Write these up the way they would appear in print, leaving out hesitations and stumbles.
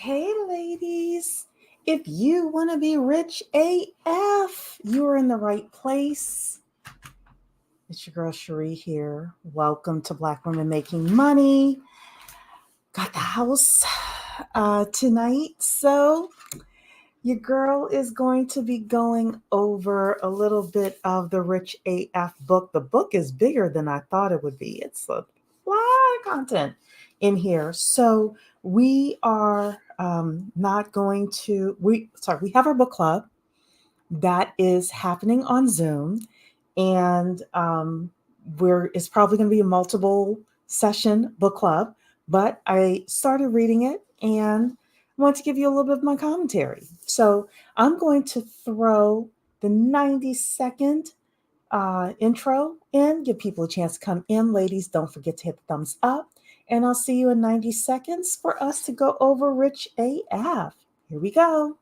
Hey, ladies, if you want to be rich AF, you're in the right place. It's your girl Cherie here. Welcome to Black Women Making Money. Got the house tonight. So, your girl is going to be going over a little bit of the Rich AF book. The book is bigger than I thought it would be. It's a lot of content in here. So we are not going to, we have our book club that is happening on Zoom. And it's probably going to be a multiple session book club. But I started reading it and I want to give you a little bit of my commentary. So I'm going to throw the 90-second intro in, give people a chance to come in. Ladies, don't forget to hit the thumbs up. And I'll see you in 90 seconds for us to go over Rich AF. Here we go.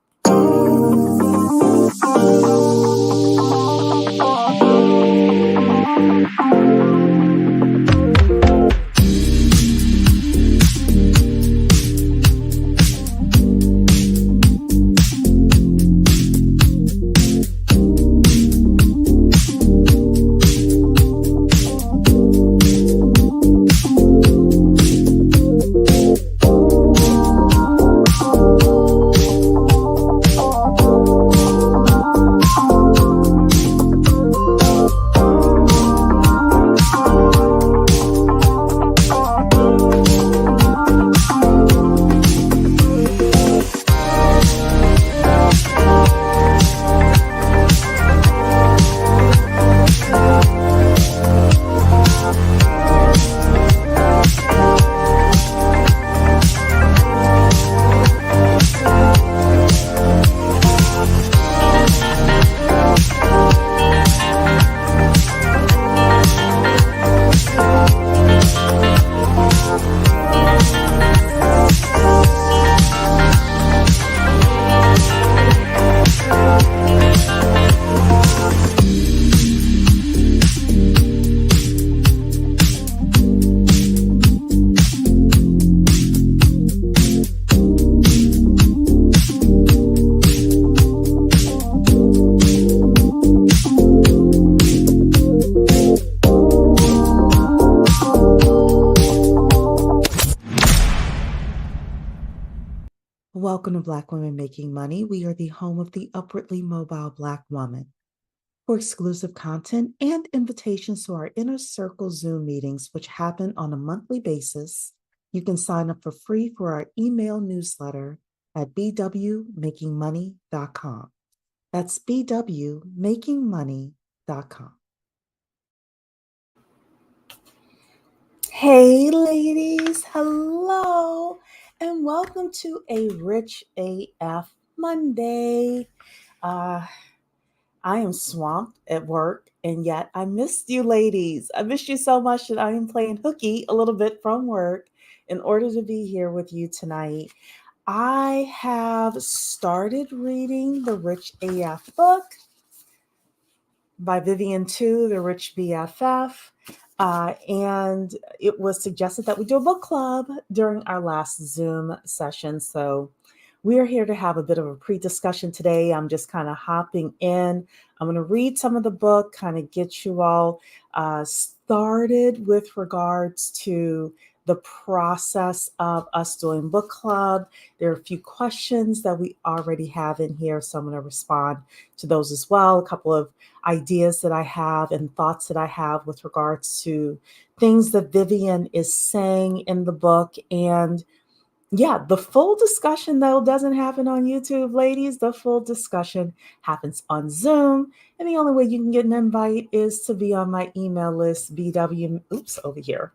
Welcome to Black Women Making Money. We are the home of the upwardly mobile Black woman. For exclusive content and invitations to our Inner Circle Zoom meetings, which happen on a monthly basis, you can sign up for free for our email newsletter at bwmakingmoney.com. That's bwmakingmoney.com. Hey, ladies. Hello. And welcome to a Rich AF Monday. I am swamped at work, and yet I missed you, ladies. I missed you so much that I am playing hooky a little bit from work in order to be here with you tonight. I have started reading the Rich AF book by Vivian Tu, The Rich BFF. And it was suggested that we do a book club during our last Zoom session. So we're here to have a bit of a pre-discussion today. I'm just kind of hopping in. I'm going to read some of the book, kind of get you all started with regards to the process of us doing book club. There are a few questions that we already have in here, so I'm going to respond to those as well. A couple of ideas that I have and thoughts that I have with regards to things that Vivian is saying in the book. And yeah, the full discussion, though, doesn't happen on YouTube, ladies. The full discussion happens on Zoom. And the only way you can get an invite is to be on my email list, over here.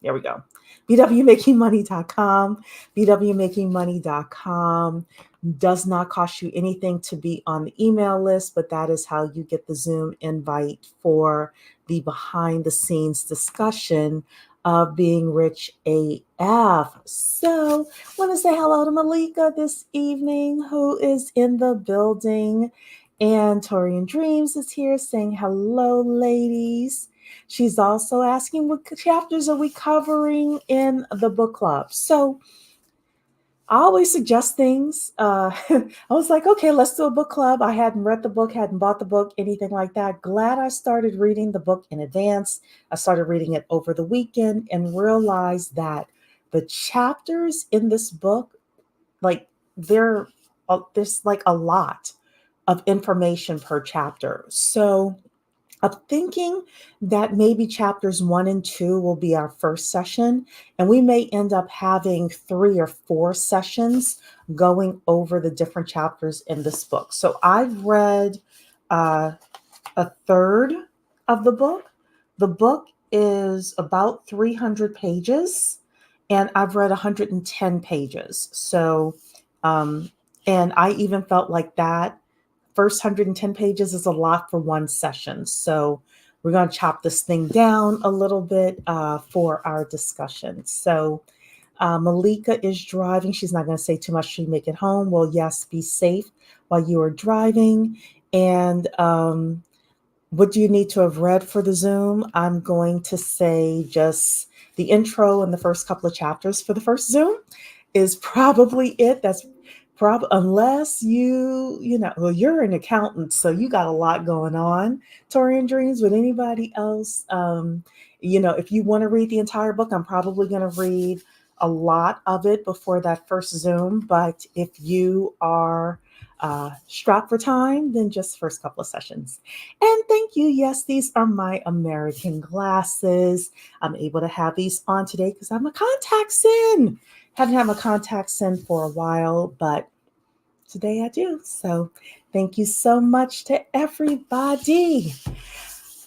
There we go. bwmakingmoney.com. bwmakingmoney.com does not cost you anything to be on the email list, but that is how you get the Zoom invite for the behind the scenes discussion of being rich AF. So I want to say hello to Malika this evening, who is in the building. And Torian Dreams is here saying hello, ladies. She's also asking what chapters are we covering in the book club. So I always suggest things. I was like, okay, let's do a book club. I hadn't read the book, hadn't bought the book, anything like that. Glad I started reading the book in advance. I started reading it over the weekend and realized that the chapters in this book, like, there, there's like a lot of information per chapter. So I'm thinking that maybe chapters 1 and 2 will be our first session, and we may end up having 3 or 4 sessions going over the different chapters in this book. So I've read uh, a third of the book. The book is about 300 pages, and I've read 110 pages. So, um, and I even felt like that first 110 pages is a lot for one session. So we're going to chop this thing down a little bit for our discussion. So Malika is driving. She's not going to say too much. She'll make it home. Well, yes, be safe while you are driving. And what do you need to have read for the Zoom? I'm going to say just the intro and the first couple of chapters for the first Zoom is probably it. That's unless well, you're an accountant, so you got a lot going on, Tori and Dreams. With anybody else, if you want to read the entire book, I'm probably going to read a lot of it before that first Zoom. But if you are strapped for time, then just first couple of sessions. And thank you. Yes, these are my American glasses. I'm able to have these on today because I'm a contacts in. Haven't had my contacts in for a while, but today I do. So thank you so much to everybody.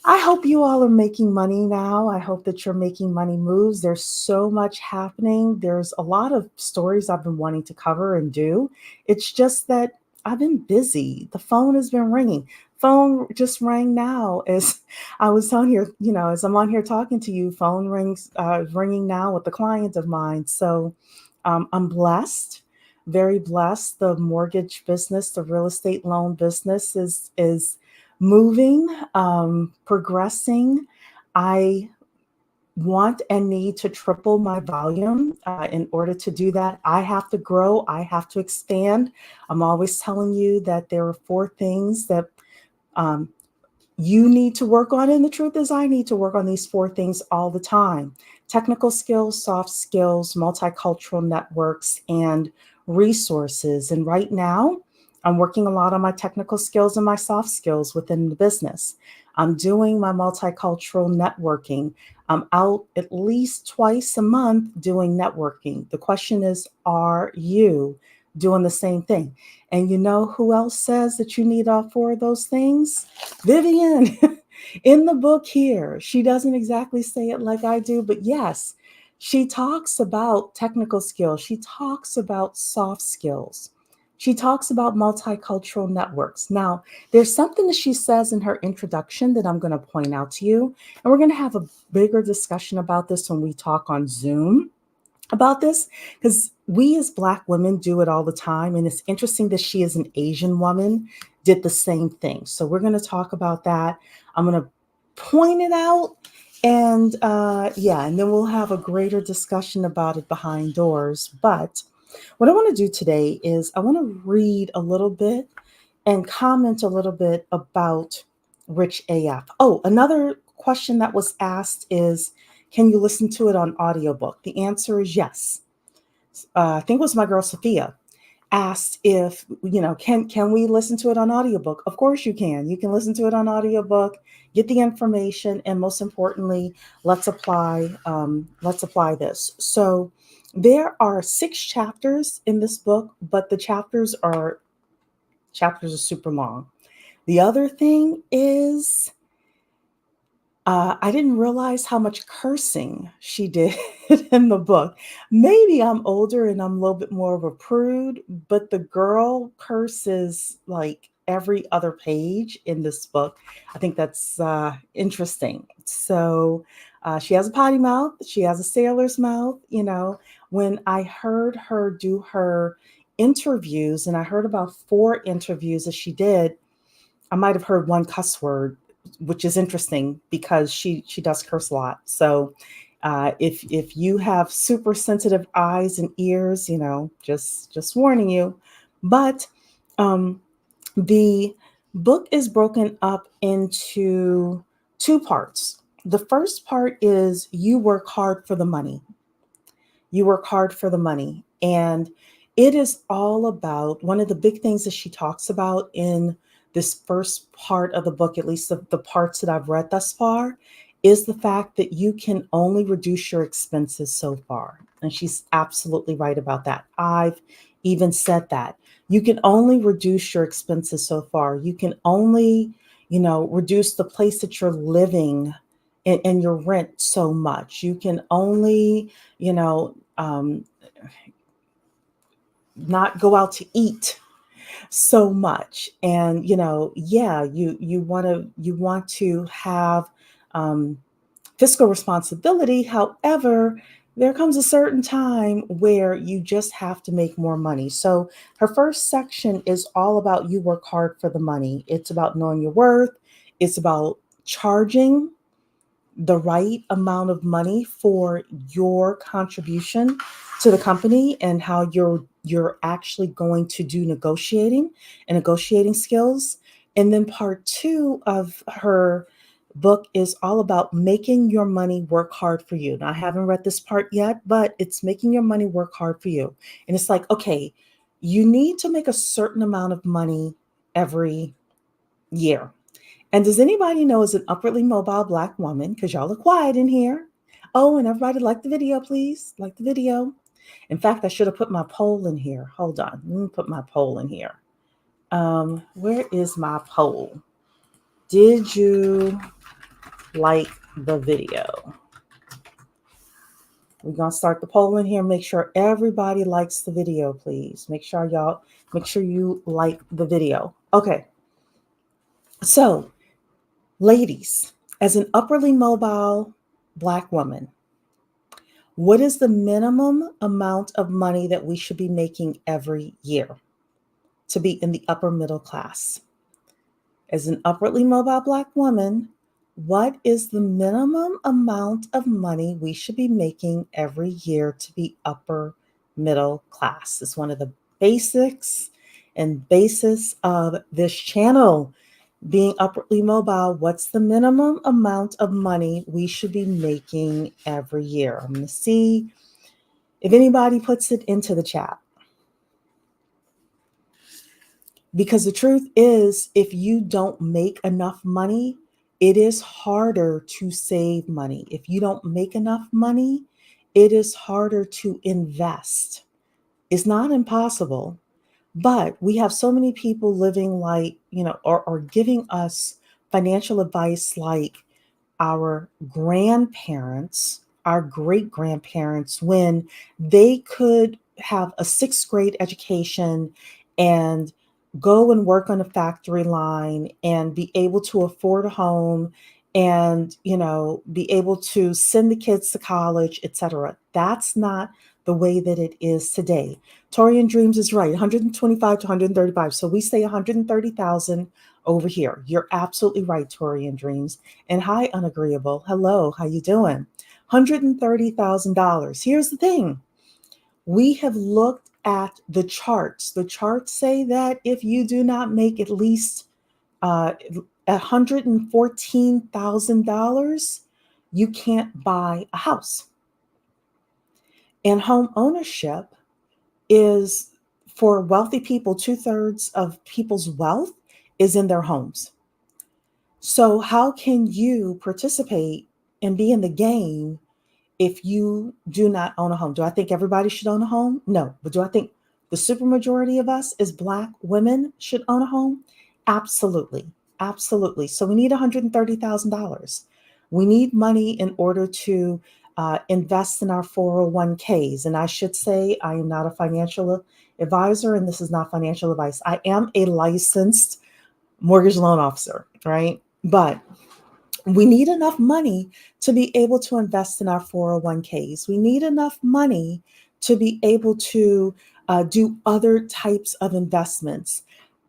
I hope you all are making money now. I hope that you're making money moves. There's so much happening. There's a lot of stories I've been wanting to cover and do. It's just that I've been busy. The phone has been ringing. Phone just rang now as I was on here, as I'm on here talking to you, phone rings, ringing now with a client of mine. So I'm blessed, very blessed. The mortgage business, the real estate loan business is moving, progressing. I want and need to triple my volume. In order to do that, I have to grow, I have to expand. I'm always telling you that there are 4 things that um, you need to work on. And the truth is, I need to work on these 4 things all the time: technical skills, soft skills, multicultural networks, and resources. And right now, I'm working a lot on my technical skills and my soft skills within the business. I'm doing my multicultural networking. I'm out at least twice a month doing networking. The question is, are you doing the same thing? And you know who else says that you need all 4 of those things? Vivian. In the book here, she doesn't exactly say it like I do, but yes, she talks about technical skills. She talks about soft skills. She talks about multicultural networks. Now, there's something that she says in her introduction that I'm going to point out to you. And we're going to have a bigger discussion about this when we talk on Zoom about this, because we as Black women do it all the time. And it's interesting that she, as an Asian woman, did the same thing. So we're going to talk about that. I'm going to point it out. And and then we'll have a greater discussion about it behind doors. But what I want to do today is I want to read a little bit and comment a little bit about Rich AF. Oh, another question that was asked is, can you listen to it on audiobook? The answer is yes. I think it was my girl Sophia asked if, can we listen to it on audiobook? Of course you can. You can listen to it on audiobook, get the information, and most importantly, let's apply this. So there are 6 chapters in this book, but the chapters are super long. The other thing is, I didn't realize how much cursing she did in the book. Maybe I'm older and I'm a little bit more of a prude, but the girl curses like every other page in this book. I think that's interesting. So she has a potty mouth, she has a sailor's mouth. When I heard her do her interviews, and I heard about 4 interviews that she did, I might have heard one cuss word, which is interesting because she does curse a lot. So If you have super sensitive eyes and ears, just warning you. But um, the book is broken up into two parts. The first part is you work hard for the money. You work hard for the money. And it is all about one of the big things that she talks about in this first part of the book, at least the parts that I've read thus far, is the fact that you can only reduce your expenses so far. And she's absolutely right about that. I've even said that. You can only reduce your expenses so far. You can only, reduce the place that you're living and your rent so much. You can only, not go out to eat so much. And yeah, you want to have um, fiscal responsibility. However, there comes a certain time where you just have to make more money. So her first section is all about you work hard for the money. It's about knowing your worth. It's about charging the right amount of money for your contribution to the company, and how you're actually going to do negotiating and negotiating skills. And then part 2 of her book is all about making your money work hard for you. Now, I haven't read this part yet, but it's making your money work hard for you. And it's like, okay, you need to make a certain amount of money every year. And does anybody know, as an upwardly mobile Black woman, because y'all are quiet in here? Oh, and everybody like the video, please. Like the video. In fact, I should have put my poll in here. Hold on. Let me put my poll in here. Where is my poll? Did you like the video? We're going to start the poll in here. Make sure everybody likes the video, please. Make sure you like the video. Okay. So, ladies, as an upwardly mobile Black woman, what is the minimum amount of money that we should be making every year to be in the upper middle class? As an upwardly mobile Black woman, what is the minimum amount of money we should be making every year to be upper middle class? It's one of the basics and basis of this channel. Being upwardly mobile, what's the minimum amount of money we should be making every year? I'm going to see if anybody puts it into the chat. Because the truth is, if you don't make enough money, it is harder to save money. If you don't make enough money, it is harder to invest. It's not impossible, but we have so many people living like, or giving us financial advice like our grandparents, our great grandparents, when they could have a sixth grade education and go and work on a factory line and be able to afford a home and be able to send the kids to college, etc. That's not the way that it is today. Torian Dreams is right, 125 to 135. So we say 130,000 over here. You're absolutely right, Torian Dreams. And hi, Unagreeable. Hello, how you doing? $130,000. Here's the thing. We have looked at the charts. The charts say that if you do not make at least $114,000, you can't buy a house. And home ownership is, for wealthy people, 2/3 of people's wealth is in their homes. So how can you participate and be in the game if you do not own a home? Do I think everybody should own a home? No. But do I think the supermajority of us as Black women should own a home? Absolutely. Absolutely. So we need $130,000. We need money in order to invest in our 401ks. And I should say, I am not a financial advisor, and this is not financial advice. I am a licensed mortgage loan officer, right? But we need enough money to be able to invest in our 401ks. We need enough money to be able to do other types of investments.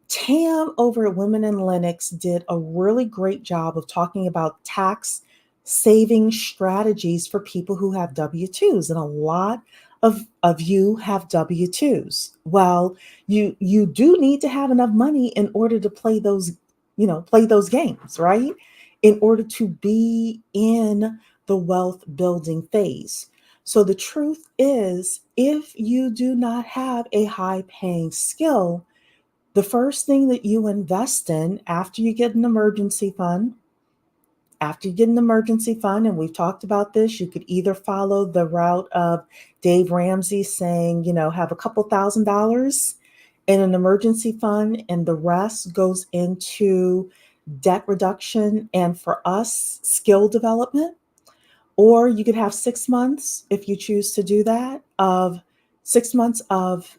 Tam over at Women in Linux did a really great job of talking about tax saving strategies for people who have W-2s. And a lot of you have W-2s. Well, you do need to have enough money in order to play those games, right? In order to be in the wealth building phase. So the truth is, if you do not have a high paying skill, the first thing that you invest in after you get an emergency fund, and we've talked about this, you could either follow the route of Dave Ramsey saying, have a couple $1,000s in an emergency fund, and the rest goes into debt reduction and, for us, skill development. Or you could have 6 months, if you choose to do that, of 6 months of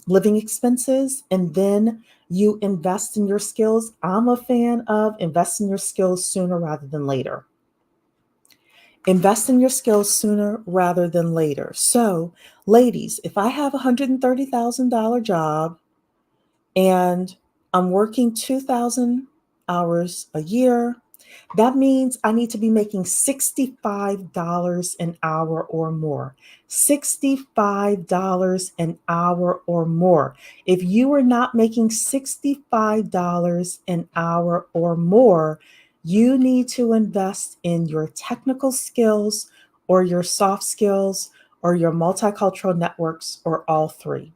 living expenses, and then you invest in your skills. I'm a fan of invest in your skills sooner rather than later. Invest in your skills sooner rather than later. So, ladies, if I have a $130,000 job and I'm working 2,000 hours a year, that means I need to be making $65 an hour or more. $65 an hour or more. If you are not making $65 an hour or more, you need to invest in your technical skills or your soft skills or your multicultural networks, or all three.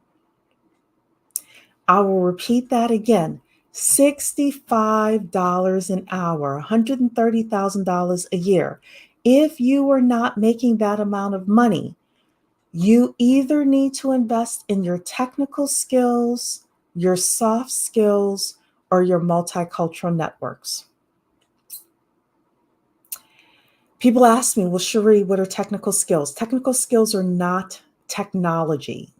I will repeat that again. $65 an hour, $130,000 a year. If you are not making that amount of money, you either need to invest in your technical skills, your soft skills, or your multicultural networks. People ask me, well, Cherie, what are technical skills? Technical skills are not technology.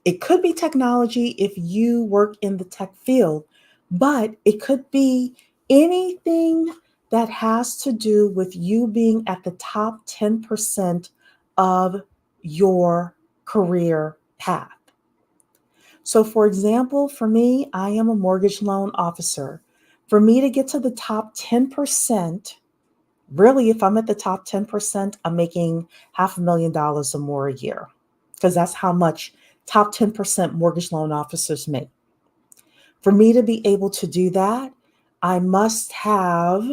It could be technology if you work in the tech field, but it could be anything that has to do with you being at the top 10% of your career path. So, for example, for me, I am a mortgage loan officer. For me to get to the top 10%, really, if I'm at the top 10%, I'm making $500,000 or more a year, because that's how much top 10% mortgage loan officers make. For me to be able to do that, I must have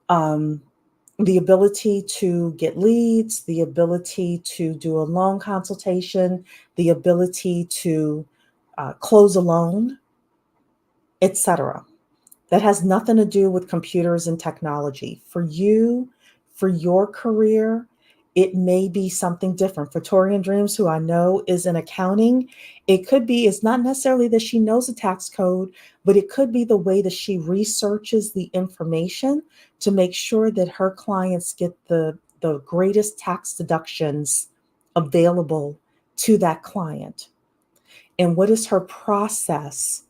the ability to get leads, the ability to do a loan consultation, the ability to close a loan, etc. That has nothing to do with computers and technology. For you, for your career, it may be something different. For Torian Dreams, who I know is in accounting, it's not necessarily that she knows a tax code, but it could be the way that she researches the information to make sure that her clients get the greatest tax deductions available to that client. And what is her process?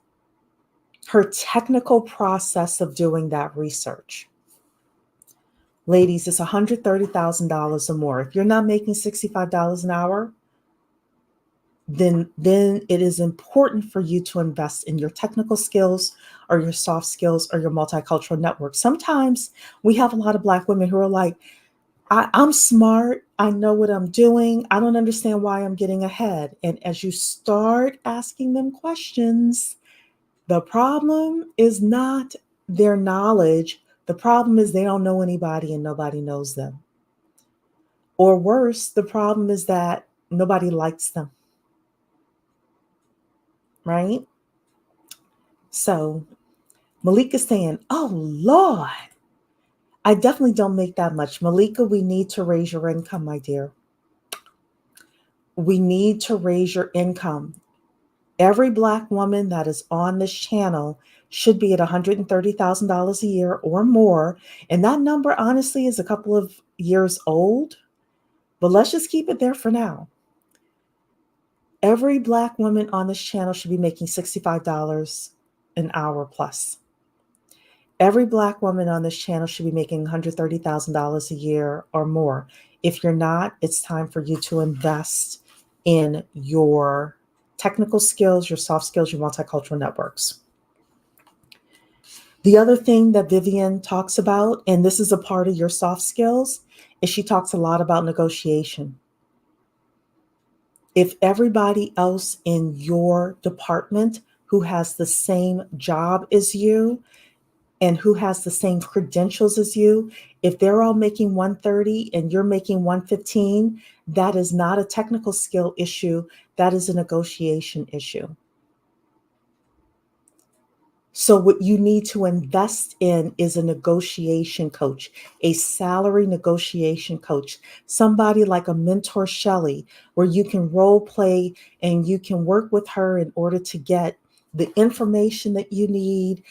Her technical process of doing that research. Ladies, it's $130,000 or more. If you're not making $65 an hour, then it is important for you to invest in your technical skills or your soft skills or your multicultural network. Sometimes we have a lot of Black women who are like, I'm smart. I know what I'm doing. I don't understand why I'm getting ahead. And as you start asking them questions, the problem is not their knowledge. The problem is they don't know anybody and nobody knows them. Or worse, the problem is that nobody likes them. Right? So Malika's saying, oh, Lord, I definitely don't make that much. Malika, we need to raise your income, my dear. We need to raise your income. Every Black woman that is on this channel should be at $130,000 a year or more. And that number, honestly, is a couple of years old, but let's just keep it there for now. Every Black woman on this channel should be making $65 an hour plus. Every Black woman on this channel should be making $130,000 a year or more. If you're not, it's time for you to invest in your technical skills, your soft skills, your multicultural networks. The other thing that Vivian talks about, and this is a part of your soft skills, is she talks a lot about negotiation. If everybody else in your department who has the same job as you and who has the same credentials as you, if they're all making 130 and you're making 115, that is not a technical skill issue, that is a negotiation issue. So, what you need to invest in is a negotiation coach, a salary negotiation coach, somebody like a mentor Shelley, where you can role play and you can work with her in order to get the information that you need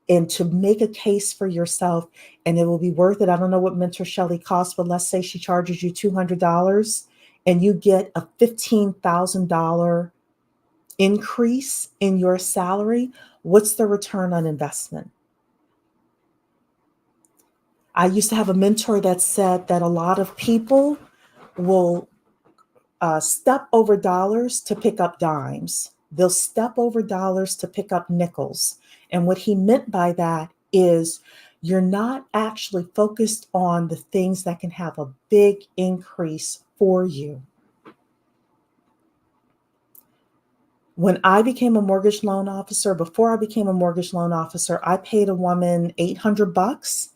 and to make a case for yourself. And it will be worth it. I don't know what mentor Shelley costs, but let's say she charges you $200 and you get a $15,000 increase in your salary. What's the return on investment? I used to have a mentor that said that a lot of people will step over dollars to pick up dimes. They'll step over dollars to pick up nickels. And what he meant by that is you're not actually focused on the things that can have a big increase for you. When I became a mortgage loan officer, before I became a mortgage loan officer, I paid a woman $800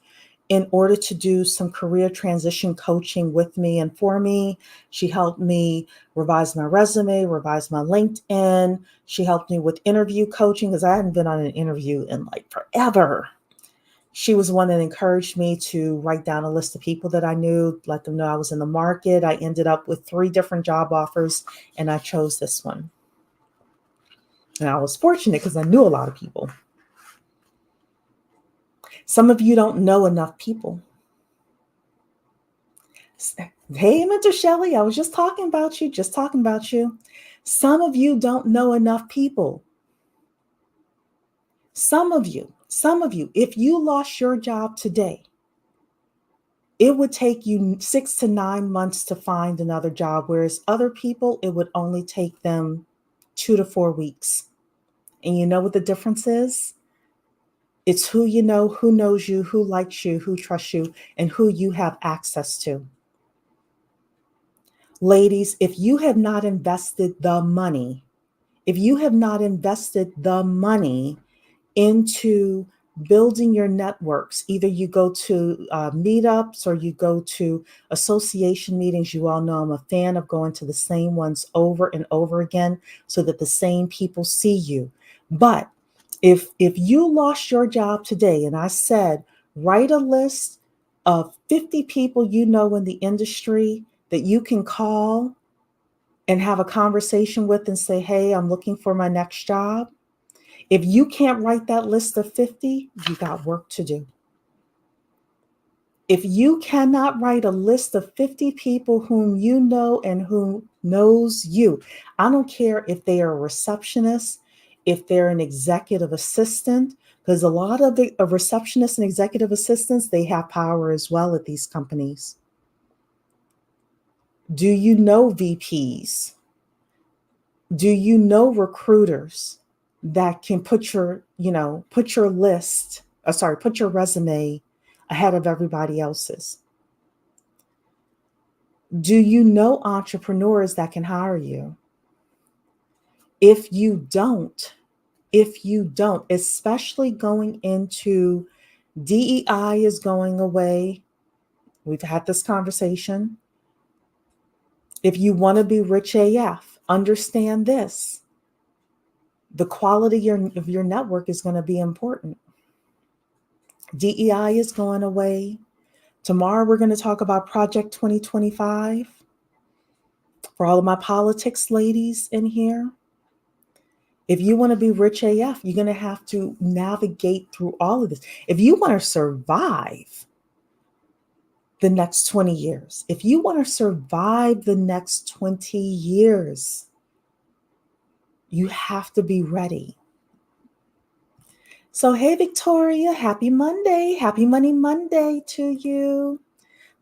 in order to do some career transition coaching with me and for me. She helped me revise my resume, revise my LinkedIn. She helped me with interview coaching because I hadn't been on an interview in like forever. She was one that encouraged me to write down a list of people that I knew, let them know I was in the market. I ended up with 3 different job offers and I chose this one. And I was fortunate because I knew a lot of people. Some of you don't know enough people. Hey, Mentor Shelley, I was just talking about you. Some of you don't know enough people. Some of you, if you lost your job today, it would take you 6 to 9 months to find another job, whereas other people, it would only take them 2 to 4 weeks. And you know what the difference is? It's who you know, who knows you, who likes you, who trusts you, and who you have access to. Ladies, if you have not invested the money, into building your networks, either you go to meetups or you go to association meetings. You all know I'm a fan of going to the same ones over and over again so that the same people see you. But if you lost your job today, and I said, write a list of 50 people you know in the industry that you can call and have a conversation with and say, hey, I'm looking for my next job. If you can't write that list of 50, you got work to do. If you cannot write a list of 50 people whom you know and who knows you, I don't care if they are a receptionist, if they're an executive assistant, because a lot of the receptionists and executive assistants, they have power as well at these companies. Do you know VPs? Do you know recruiters that can put your resume ahead of everybody else's? Do you know entrepreneurs that can hire you? If you don't, especially going into DEI is going away. We've had this conversation. If you want to be rich AF, understand this. The quality of your network is going to be important. DEI is going away. Tomorrow, we're going to talk about Project 2025. For all of my politics ladies in here, if you want to be rich AF, you're going to have to navigate through all of this. If you want to survive the next 20 years, you have to be ready. So, hey, Victoria, happy Monday. Happy Money Monday to you.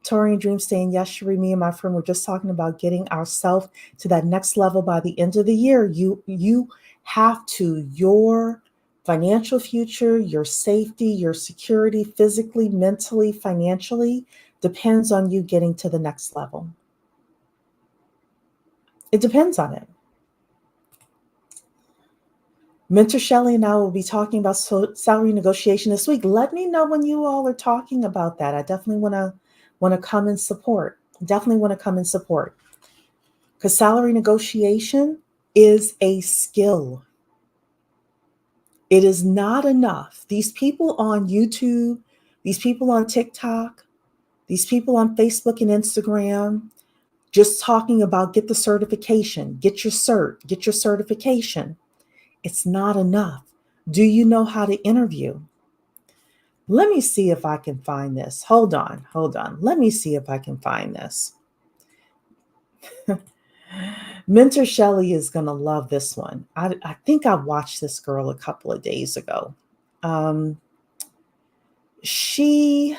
Tori and Dream saying, yes, Cherie, me and my friend were just talking about getting ourselves to that next level by the end of the year. You have to. Your financial future, your safety, your security, physically, mentally, financially, depends on you getting to the next level. It depends on it. Mentor Shelley and I will be talking about salary negotiation this week. Let me know when you all are talking about that. I definitely want to come and support. Definitely want to come and support, because salary negotiation is a skill. It is not enough. These people on YouTube, these people on TikTok, these people on Facebook and Instagram, just talking about get the certification, get your cert, get your certification. It's not enough. Do you know how to interview? Let me see if I can find this. Hold on, hold on. Let me see if I can find this. Mentor Shelley is going to love this one. I think I watched this girl a couple of days ago. She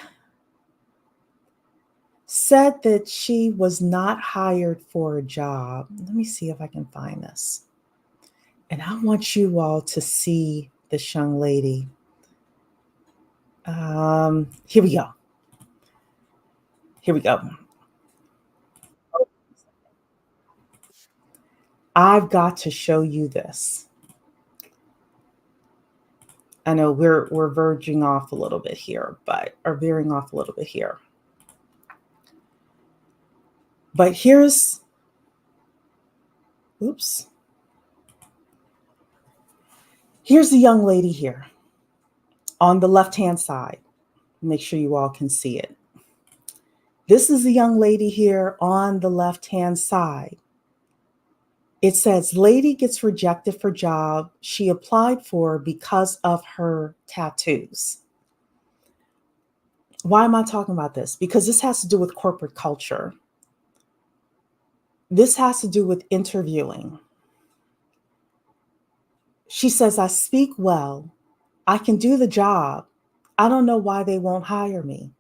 said that she was not hired for a job. Let me see if I can find this. And I want you all to see this young lady. Here we go. Here we go. I've got to show you this. I know we're verging off a little bit here, or veering off a little bit here. But here's, oops. Here's the young lady here on the left-hand side. Make sure you all can see it. This is the young lady here on the left-hand side. It says, lady gets rejected for job she applied for because of her tattoos. Why am I talking about this? Because this has to do with corporate culture. This has to do with interviewing. She says, I speak well. I can do the job. I don't know why they won't hire me.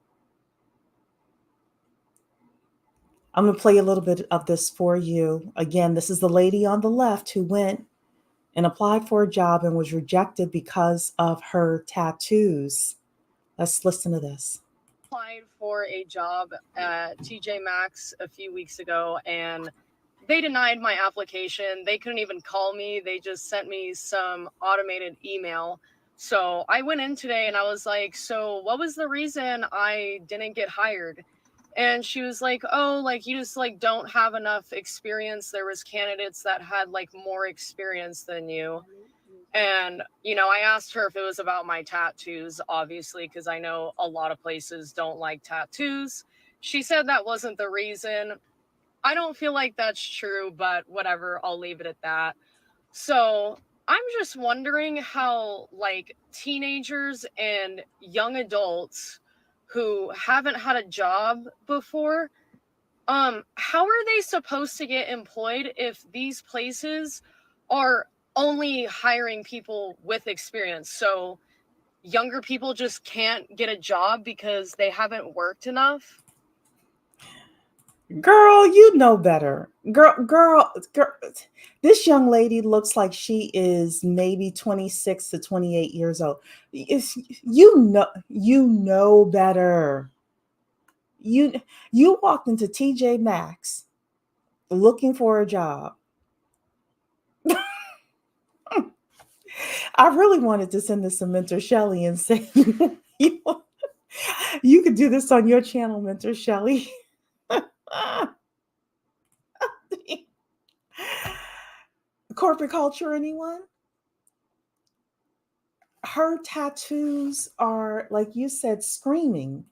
I'm going to play a little bit of this for you. Again, this is the lady on the left who went and applied for a job and was rejected because of her tattoos. Let's listen to this. Applied for a job at TJ Maxx a few weeks ago, and they denied my application. They couldn't even call me. They just sent me some automated email. So I went in today and I was like, so what was the reason I didn't get hired? And she was like, oh, like you just like don't have enough experience. There was candidates that had like more experience than you. And, I asked her if it was about my tattoos, obviously, because I know a lot of places don't like tattoos. She said that wasn't the reason. I don't feel like that's true, but whatever, I'll leave it at that. So I'm just wondering how, like, teenagers and young adults who haven't had a job before, how are they supposed to get employed if these places are only hiring people with experience? So younger people just can't get a job because they haven't worked enough? Girl, you know better. Girl. This young lady looks like she is maybe 26 to 28 years old. You know better. You walked into TJ Maxx looking for a job. I really wanted to send this to Mentor Shelley and say, you, you could do this on your channel, Mentor Shelley. Corporate culture, anyone? Her tattoos are, like you said, screaming.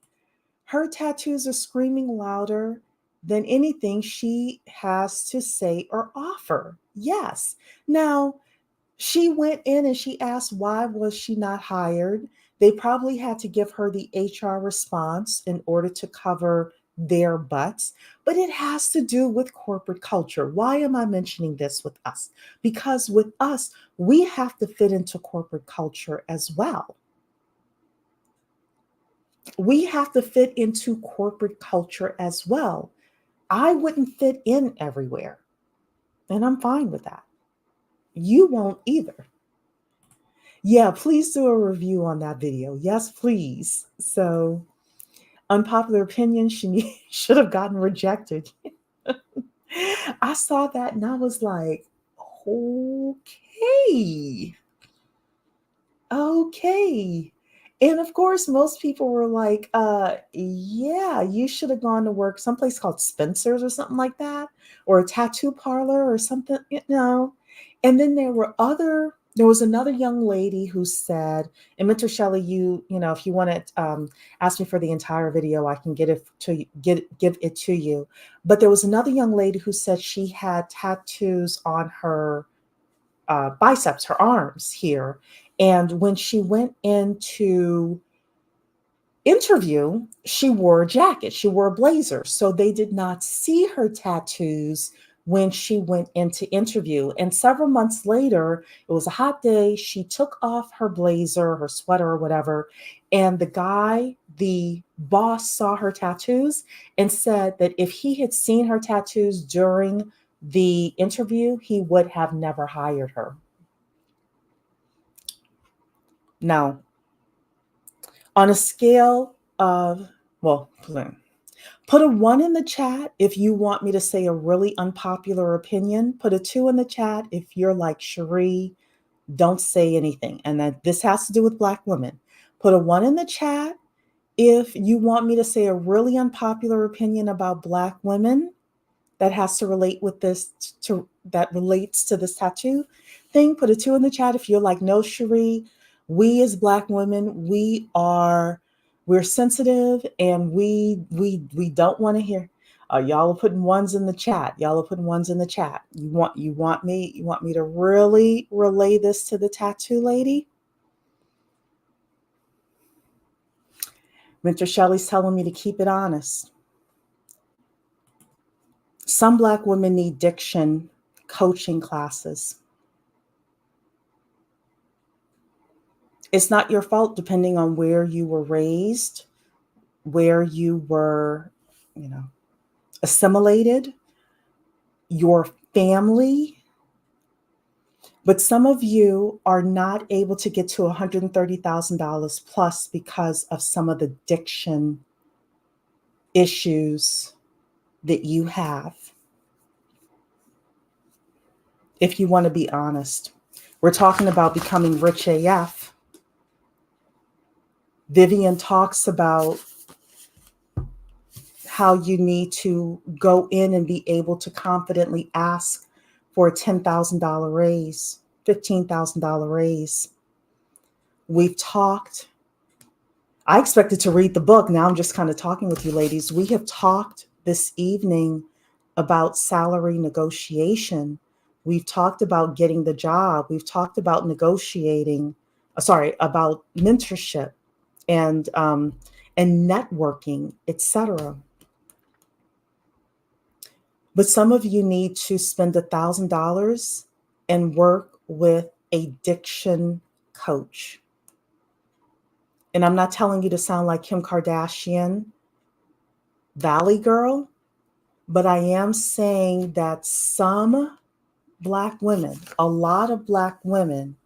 Her tattoos are screaming louder than anything she has to say or offer. Yes. Now, she went in and she asked why was she not hired. They probably had to give her the HR response in order to cover their butts, but it has to do with corporate culture. Why am I mentioning this with us? Because with us, we have to fit into corporate culture as well. We have to fit into corporate culture as well. I wouldn't fit in everywhere, and I'm fine with that. You won't either. Yeah, please do a review on that video. Yes, please. So, unpopular opinion, she should have gotten rejected. I saw that and I was like, okay, okay. And of course, most people were like, yeah, you should have gone to work someplace called Spencer's or something like that, or a tattoo parlor or something, you know. And then there was another young lady who said, and Mentor Shelley, you know, if you want to ask me for the entire video, I can get it to you, give it to you. But there was another young lady who said she had tattoos on her biceps, her arms here. And when she went into interview, she wore a jacket, she wore a blazer. So they did not see her tattoos when she went into interview. And several months later, it was a hot day. She took off her blazer, her sweater, or whatever. And the boss, saw her tattoos and said that if he had seen her tattoos during the interview, he would have never hired her. Now, on a scale of, well, put a 1 in the chat if you want me to say a really unpopular opinion. Put a 2 in the chat if you're like, Cherie, don't say anything. And that this has to do with Black women. Put a 1 in the chat if you want me to say a really unpopular opinion about Black women that has to relate with this, that relates to this tattoo thing. Put a 2 in the chat if you're like, no, Cherie, we as Black women, we're sensitive and we don't want to hear. Y'all are putting ones in the chat. Y'all are putting ones in the chat. You want me to really relay this to the tattoo lady? Mentor Shelley's telling me to keep it honest. Some Black women need diction coaching classes. It's not your fault, depending on where you were raised, where you were, you know, assimilated, your family. But some of you are not able to get to $130,000 plus because of some of the diction issues that you have. If you want to be honest, we're talking about becoming rich AF. Vivian talks about how you need to go in and be able to confidently ask for a $10,000 raise, $15,000 raise. We've talked. I expected to read the book. Now I'm just kind of talking with you ladies. We have talked this evening about salary negotiation. We've talked about getting the job. We've talked about negotiating, about mentorship and networking, etc. But some of you need to spend $1,000 and work with a diction coach. And I'm not telling you to sound like Kim Kardashian, Valley Girl, but I am saying that some Black women, a lot of Black women,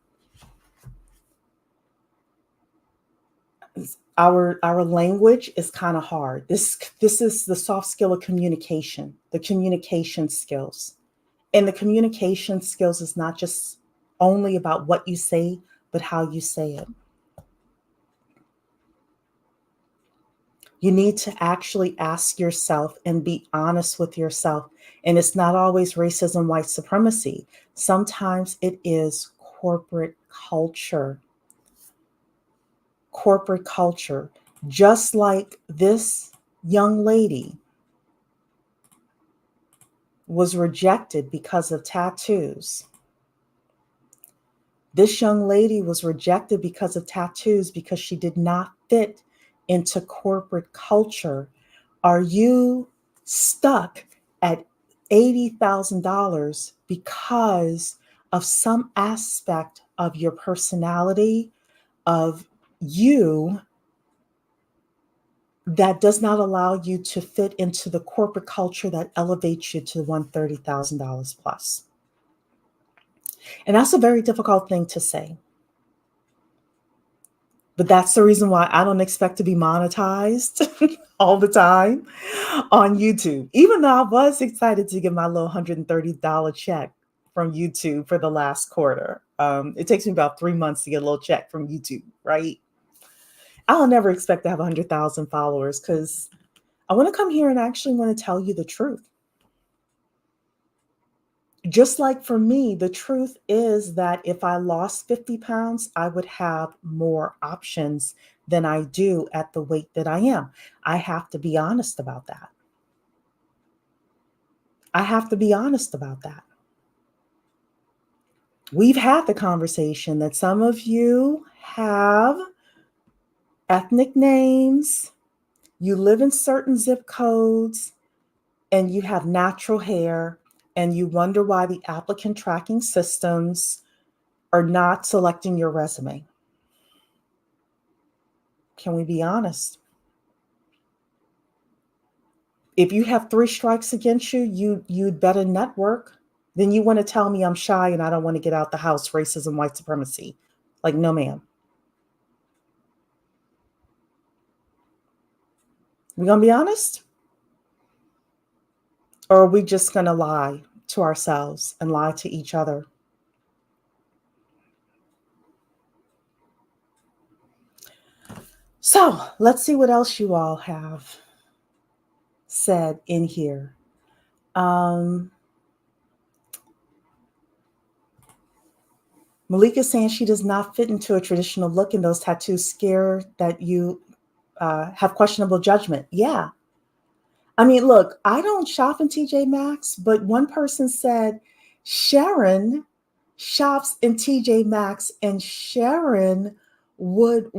our language is kind of hard. This is the soft skill of communication, the communication skills. And the communication skills is not just only about what you say, but how you say it. You need to actually ask yourself and be honest with yourself. And it's not always racism, white supremacy. Sometimes it is corporate culture. Corporate culture. Just like this young lady was rejected because of tattoos. This young lady was rejected because of tattoos because she did not fit into corporate culture. Are you stuck at $80,000 because of some aspect of your personality, of you, that does not allow you to fit into the corporate culture that elevates you to $130,000 plus? And that's a very difficult thing to say. But that's the reason why I don't expect to be monetized all the time on YouTube. Even though I was excited to get my little $130 check from YouTube for the last quarter. It takes me about 3 months to get a little check from YouTube, right? I'll never expect to have 100,000 followers because I want to come here and actually want to tell you the truth. Just like for me, the truth is that if I lost 50 pounds, I would have more options than I do at the weight that I am. I have to be honest about that. I have to be honest about that. We've had the conversation that some of you have ethnic names, you live in certain zip codes, and you have natural hair, and you wonder why the applicant tracking systems are not selecting your resume. Can we be honest? If you have 3 strikes against you, you'd better network. Then you want to tell me I'm shy and I don't want to get out the house, racism, white supremacy. Like, no, ma'am. We gonna be honest? Or are we just gonna lie to ourselves and lie to each other? So let's see what else you all have said in here. Malika saying she does not fit into a traditional look, and those tattoos scare that you have questionable judgment. Yeah. I mean, look, I don't shop in TJ Maxx, but one person said Sharon shops in TJ Maxx, and Sharon would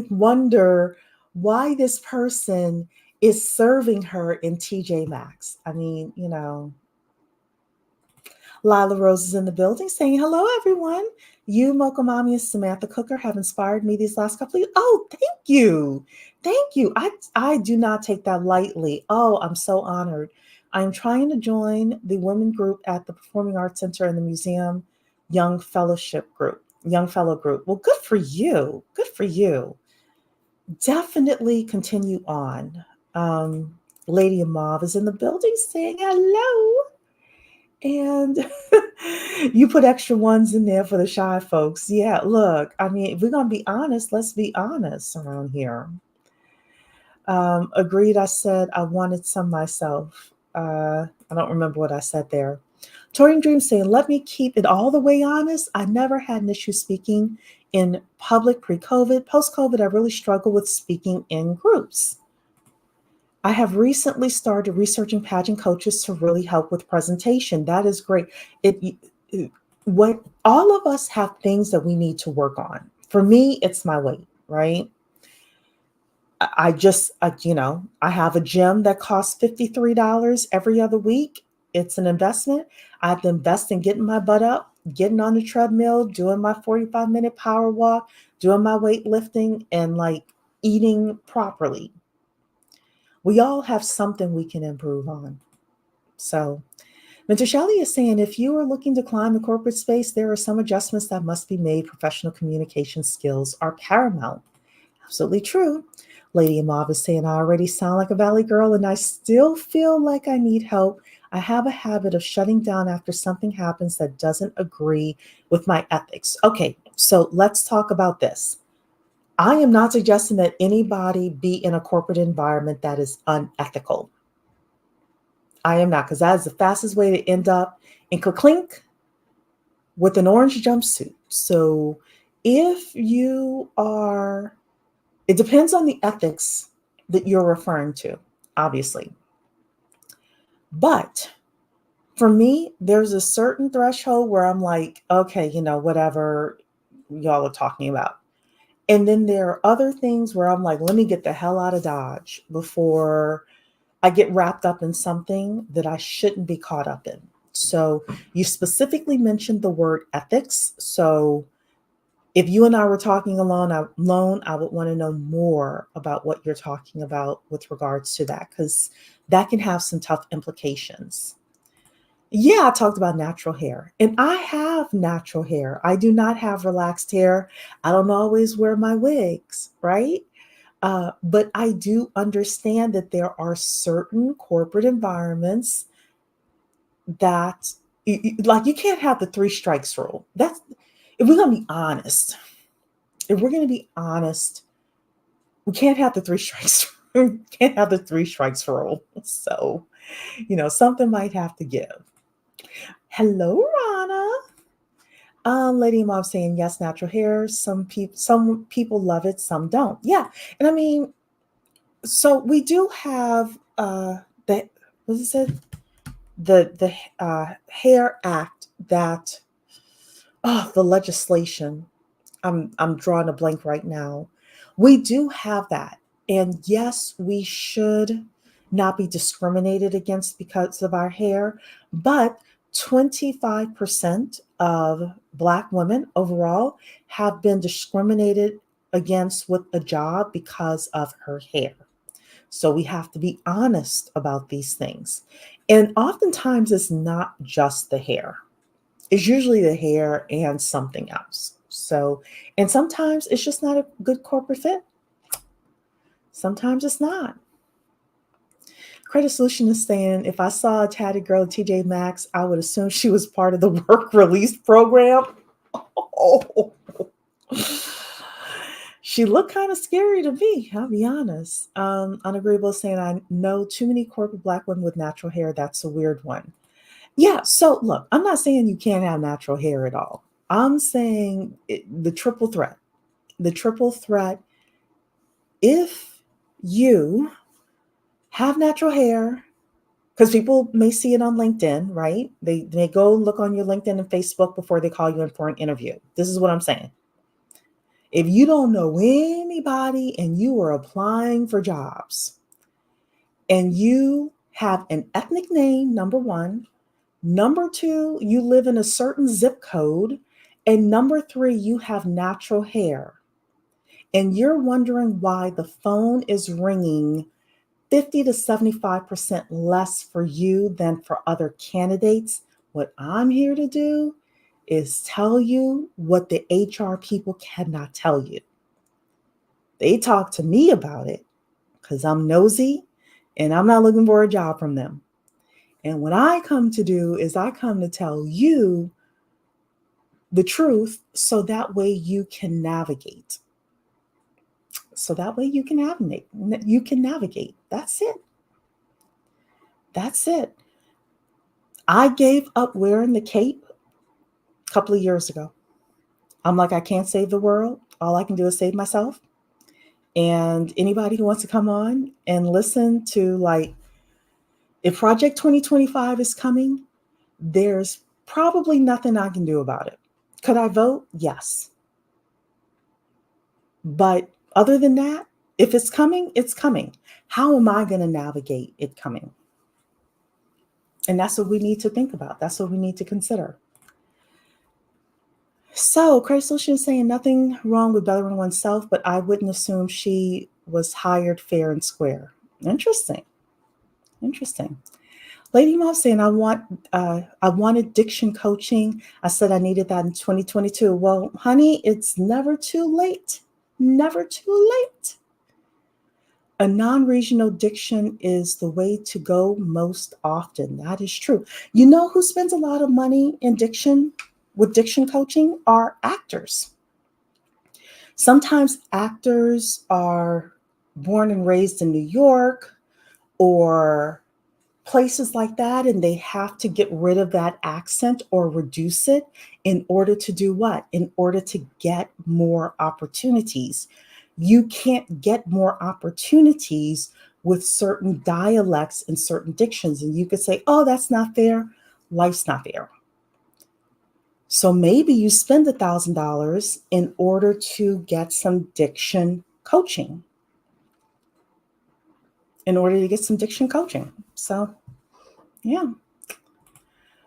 wonder why this person is serving her in TJ Maxx. I mean, Lila Rose is in the building saying, hello, everyone. You, Mocha Mommy, and Samantha Cooker have inspired me these last couple of years. Oh, thank you. Thank you. I do not take that lightly. Oh, I'm so honored. I'm trying to join the women group at the Performing Arts Center and the museum Young Fellow group. Well, good for you. Good for you. Definitely continue on. Lady Mauve is in the building saying hello. And you put extra ones in there for the shy folks. Yeah, look, I mean, if we're going to be honest, let's be honest around here. Agreed, I said I wanted some myself. I don't remember what I said there. Torian Dream saying, let me keep it all the way honest. I never had an issue speaking in public pre-COVID. Post-COVID, I really struggle with speaking in groups. I have recently started researching pageant coaches to really help with presentation. That is great. What all of us have things that we need to work on. For me, it's my weight, right? I have a gym that costs $53 every other week. It's an investment. I have to invest in getting my butt up, getting on the treadmill, doing my 45-minute power walk, doing my weightlifting, and eating properly. We all have something we can improve on. So, Mentor Shelley is saying, if you are looking to climb the corporate space, there are some adjustments that must be made. Professional communication skills are paramount. Absolutely true. Lady Amav is saying, I already sound like a valley girl and I still feel like I need help. I have a habit of shutting down after something happens that doesn't agree with my ethics. Okay, so let's talk about this. I am not suggesting that anybody be in a corporate environment that is unethical. I am not, because that is the fastest way to end up in clink with an orange jumpsuit. So if you are, it depends on the ethics that you're referring to, obviously. But for me, there's a certain threshold where I'm like, okay, whatever y'all are talking about. And then there are other things where I'm like, let me get the hell out of Dodge before I get wrapped up in something that I shouldn't be caught up in. So you specifically mentioned the word ethics. So if you and I were talking alone, I would want to know more about what you're talking about with regards to that, because that can have some tough implications. Yeah, I talked about natural hair, and I have natural hair. I do not have relaxed hair. I don't always wear my wigs, right? But I do understand that there are certain corporate environments that, like, you can't have the three strikes rule. That's, if we're going to be honest, if we're going to be honest, we can't have the three strikes. We can't have the three strikes rule. So, something might have to give. Hello, Rana. Lady Mom saying yes, natural hair. Some people love it, some don't. Yeah, and I mean, so we do have the, what is it, the Hair Act that, the legislation. I'm drawing a blank right now. We do have that, and yes, we should not be discriminated against because of our hair, but 25% of Black women overall have been discriminated against with a job because of her hair. So we have to be honest about these things. And oftentimes it's not just the hair. It's usually the hair and something else. So, and sometimes it's just not a good corporate fit. Sometimes it's not. Credit Solution is saying, if I saw a tatted girl at TJ Maxx, I would assume she was part of the work release program. Oh. She looked kind of scary to me, I'll be honest. Unagreeable saying, I know too many corporate Black women with natural hair. That's a weird one. Yeah, so look, I'm not saying you can't have natural hair at all. I'm saying the triple threat. The triple threat, if you have natural hair, because people may see it on LinkedIn, right? They go look on your LinkedIn and Facebook before they call you in for an interview. This is what I'm saying. If you don't know anybody and you are applying for jobs and you have an ethnic name, number one, number two, you live in a certain zip code, and number three, you have natural hair, and you're wondering why the phone is ringing 50 to 75% less for you than for other candidates, what I'm here to do is tell you what the HR people cannot tell you. They talk to me about it because I'm nosy and I'm not looking for a job from them. And what I come to do is I come to tell you the truth so that way you can navigate. So that way you can navigate. You can navigate. That's it. That's it. I gave up wearing the cape a couple of years ago. I'm like, I can't save the world. All I can do is save myself. And anybody who wants to come on and listen to, like, if Project 2025 is coming, there's probably nothing I can do about it. Could I vote? Yes. But other than that, if it's coming, it's coming. How am I going to navigate it coming? And that's what we need to think about. That's what we need to consider. So, Craig Solution is saying nothing wrong with bettering oneself, but I wouldn't assume she was hired fair and square. Interesting. Interesting. Lady Mom saying I wanted diction coaching. I said I needed that in 2022. Well, honey, it's never too late. Never too late. A non-regional diction is the way to go most often. That is true. You know who spends a lot of money in diction with diction coaching are actors. Sometimes actors are born and raised in New York or places like that, and they have to get rid of that accent or reduce it in order to do what? In order to get more opportunities. You can't get more opportunities with certain dialects and certain dictions. And you could say, oh, that's not fair. Life's not fair. So maybe you spend $1,000 in order to get some diction coaching. In order to get some diction coaching. So, yeah.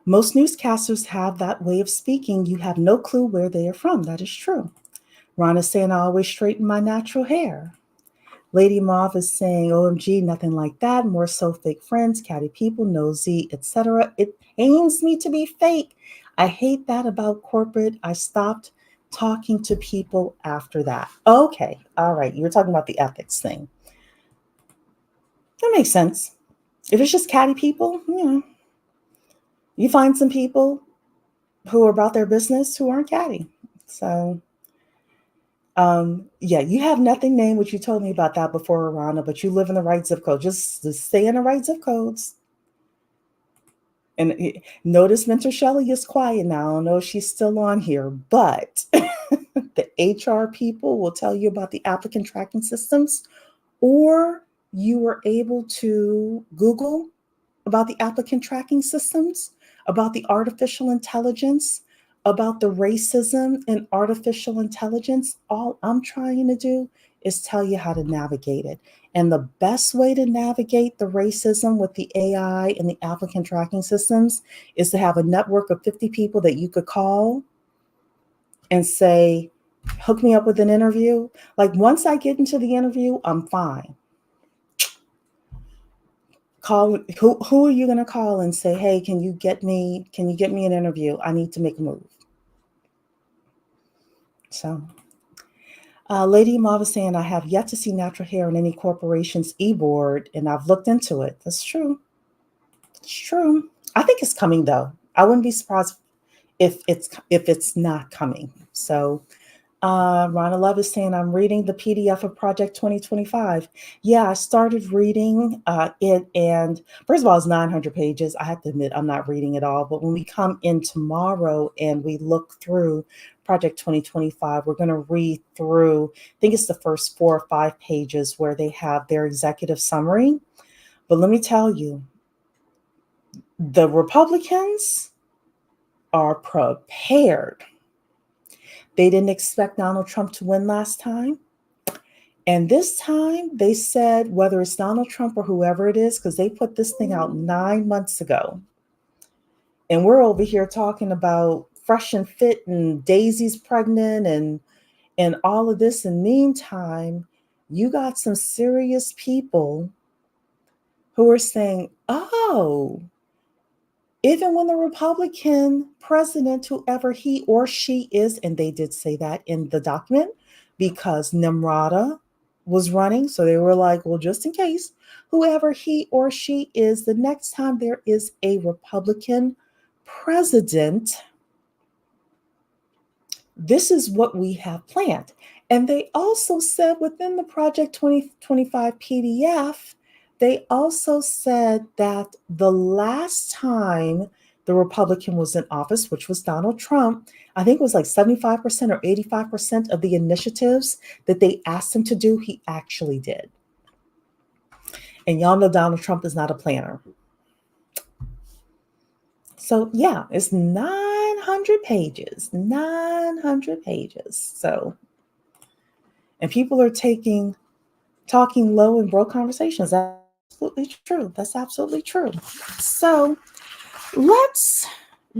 Most newscasters have that way of speaking. You have no clue where they are from. That is true. Ron is saying I always straighten my natural hair. Lady Mauve is saying, OMG, nothing like that. More so fake friends, catty people, nosy, etc. It pains me to be fake. I hate that about corporate. I stopped talking to people after that. Okay, all right. You were talking about the ethics thing. That makes sense. If it's just catty people, you find some people who are about their business who aren't catty. So, yeah, you have nothing named, which you told me about that before, Arana, but you live in the right zip code. Just stay in the right zip codes. And notice Mentor Shelley is quiet now. I don't know if she's still on here, but the HR people will tell you about the applicant tracking systems, or you were able to Google about the applicant tracking systems, about the artificial intelligence, about the racism in artificial intelligence. All I'm trying to do is tell you how to navigate it. And the best way to navigate the racism with the AI and the applicant tracking systems is to have a network of 50 people that you could call and say, hook me up with an interview. Like once I get into the interview, I'm fine. Call who are you going to call and say, hey, can you get me an interview? I need to make a move. So Lady Mava saying, I have yet to see natural hair in any corporation's e-board, and I've looked into it. That's true. It's true. I think it's coming though. I wouldn't be surprised if it's not coming. So Ronna Love is saying, I'm reading the PDF of Project 2025. Yeah, I started reading it, and first of all, it's 900 pages. I have to admit, I'm not reading it all, but when we come in tomorrow and we look through Project 2025, we're going to read through, I think it's the first 4 or 5 pages where they have their executive summary. But let me tell you, the Republicans are prepared. They didn't expect Donald Trump to win last time. And this time they said, whether it's Donald Trump or whoever it is, because they put this thing out 9 months ago. And we're over here talking about fresh and fit and Daisy's pregnant and all of this. In the meantime, you got some serious people who are saying, oh, even when the Republican president, whoever he or she is, and they did say that in the document, because Nimrata was running. So they were like, well, just in case, whoever he or she is, the next time there is a Republican president, this is what we have planned. And they also said within the Project 2025 PDF, they also said that the last time the Republican was in office, which was Donald Trump, I think it was like 75% or 85% of the initiatives that they asked him to do, he actually did. And y'all know Donald Trump is not a planner. So yeah, it's 900 pages, 900 pages. So, and people are talking low and broke conversations. That's absolutely true. That's absolutely true. So let's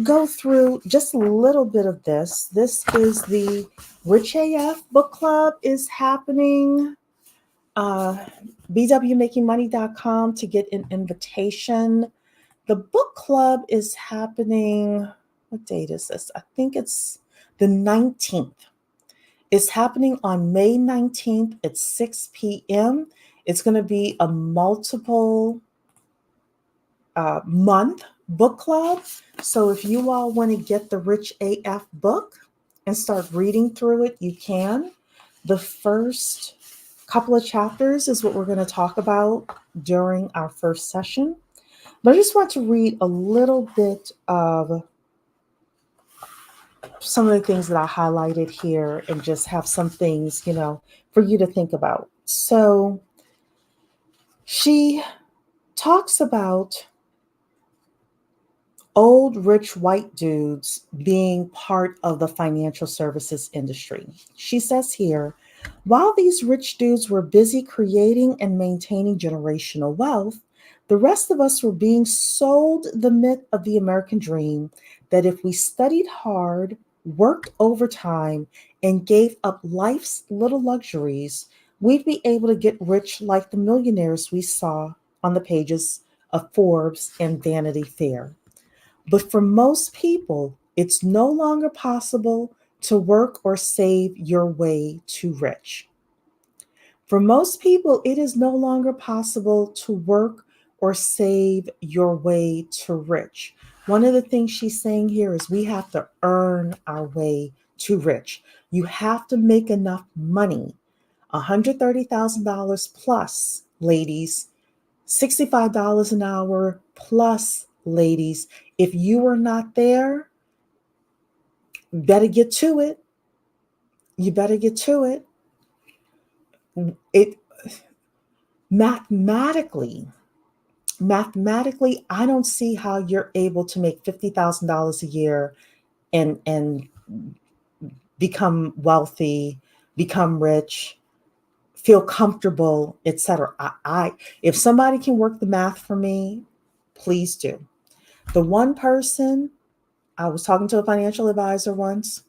go through just a little bit of this. This is the Rich AF book club is happening. bwmakingmoney.com to get an invitation. The book club is happening. What date is this? I think it's the 19th. It's happening on May 19th at 6 p.m. It's going to be a multiple month book club. So if you all want to get the Rich AF book and start reading through it, you can. The first couple of chapters is what we're going to talk about during our first session. But I just want to read a little bit of some of the things that I highlighted here and just have some things, for you to think about. So she talks about old rich white dudes being part of the financial services industry. She says here, while these rich dudes were busy creating and maintaining generational wealth, the rest of us were being sold the myth of the American dream that if we studied hard, worked overtime, and gave up life's little luxuries, we'd be able to get rich like the millionaires we saw on the pages of Forbes and Vanity Fair. But for most people, it's no longer possible to work or save your way to rich. For most people, it is no longer possible to work or save your way to rich. One of the things she's saying here is we have to earn our way to rich. You have to make enough money, $130,000 plus, ladies, $65 an hour plus, ladies. If you are not there, you better get to it. You better get to it. It mathematically, I don't see how you're able to make $50,000 a year and become wealthy, become rich, feel comfortable, etc. If somebody can work the math for me, please do. The one person I was talking to a financial advisor once.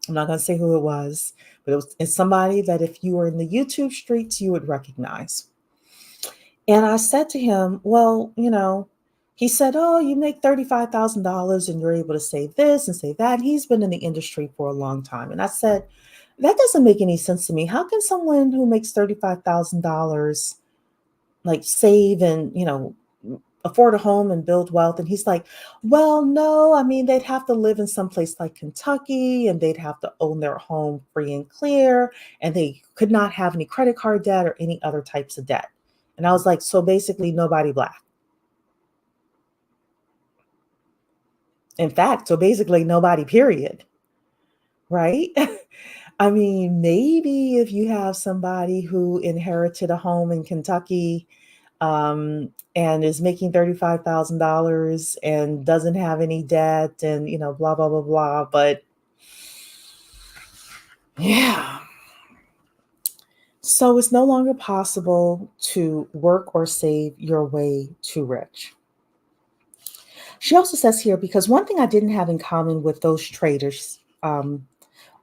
I'm not going to say who it was, but it's somebody that if you were in the YouTube streets, you would recognize. And I said to him, well, he said, oh, you make $35,000 and you're able to save this and save that. And he's been in the industry for a long time. And I said, that doesn't make any sense to me. How can someone who makes $35,000 like save and, afford a home and build wealth? And he's like, well, no, I mean, they'd have to live in some place like Kentucky and they'd have to own their home free and clear. And they could not have any credit card debt or any other types of debt. And I was like, so basically nobody black. In fact, so basically nobody, period. Right? I mean, maybe if you have somebody who inherited a home in Kentucky and is making $35,000 and doesn't have any debt and, blah, blah, blah, blah. But yeah. So it's no longer possible to work or save your way to rich. She also says here, because one thing I didn't have in common with those traders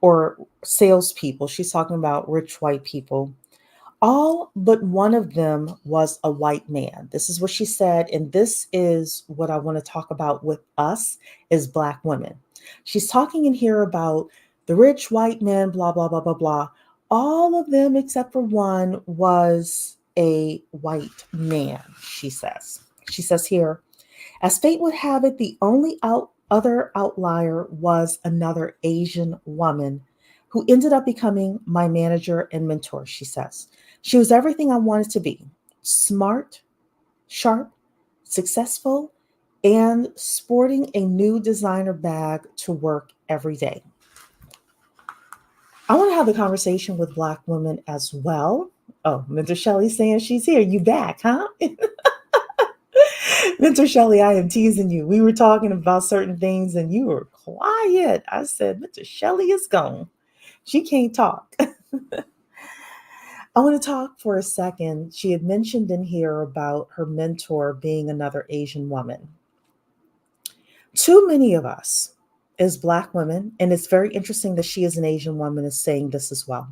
or salespeople, she's talking about rich white people, all but one of them was a white man. This is what she said, and this is what I want to talk about with us as Black women. She's talking in here about the rich white men, blah, blah, blah, blah, blah. All of them except for one was a white man, she says. She says here, as fate would have it, the only other outlier was another Asian woman who ended up becoming my manager and mentor, she says. She was everything I wanted to be: smart, sharp, successful, and sporting a new designer bag to work every day. I want to have a conversation with Black women as well. Oh, Mentor Shelley's saying she's here. You back, huh? Mentor Shelley, I am teasing you. We were talking about certain things and you were quiet. I said, Mentor Shelley is gone. She can't talk. I want to talk for a second. She had mentioned in here about her mentor being another Asian woman. Too many of us as Black women, and it's very interesting that she is an Asian woman, is saying this as well.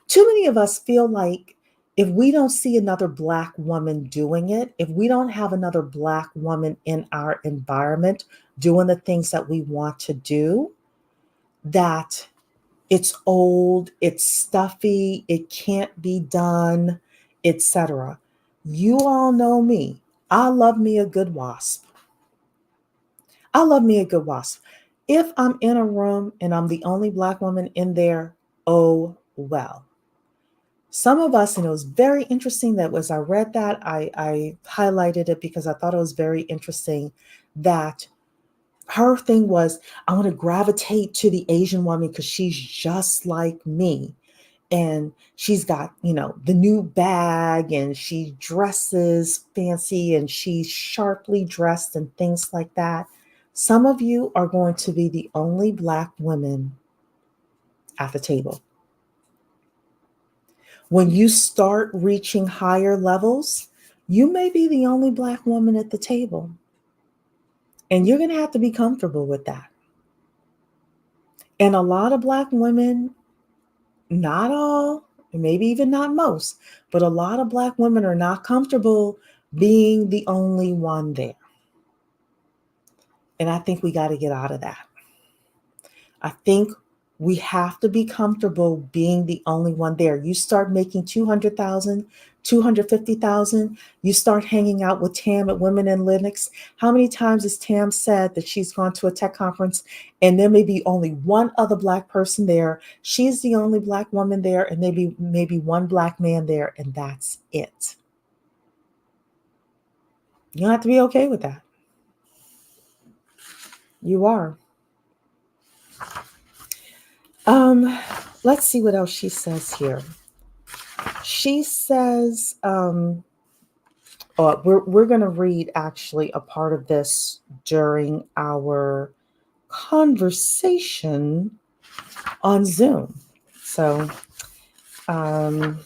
Too many of us feel like if we don't see another Black woman doing it, if we don't have another Black woman in our environment doing the things that we want to do, that it's old, it's stuffy, it can't be done, etc. You all know me. I love me a good wasp. I love me a good wasp. If I'm in a room and I'm the only Black woman in there, oh well. Some of us, and it was very interesting that as I read that, I highlighted it because I thought it was very interesting that her thing was, I want to gravitate to the Asian woman because she's just like me. And she's got, the new bag and she dresses fancy and she's sharply dressed and things like that. Some of you are going to be the only Black women at the table. When you start reaching higher levels, you may be the only Black woman at the table. And you're going to have to be comfortable with that. And a lot of Black women, not all, and maybe even not most, but a lot of Black women are not comfortable being the only one there. And I think we got to get out of that. I think we have to be comfortable being the only one there. You start making 200,000, 250,000. You start hanging out with Tam at Women in Linux. How many times has Tam said that she's gone to a tech conference and there may be only one other Black person there? She's the only Black woman there, and maybe one Black man there, and that's it. You have to be okay with that. You are. Um, let's see what else she says here. She says, we're going to read actually a part of this during our conversation on Zoom. So um,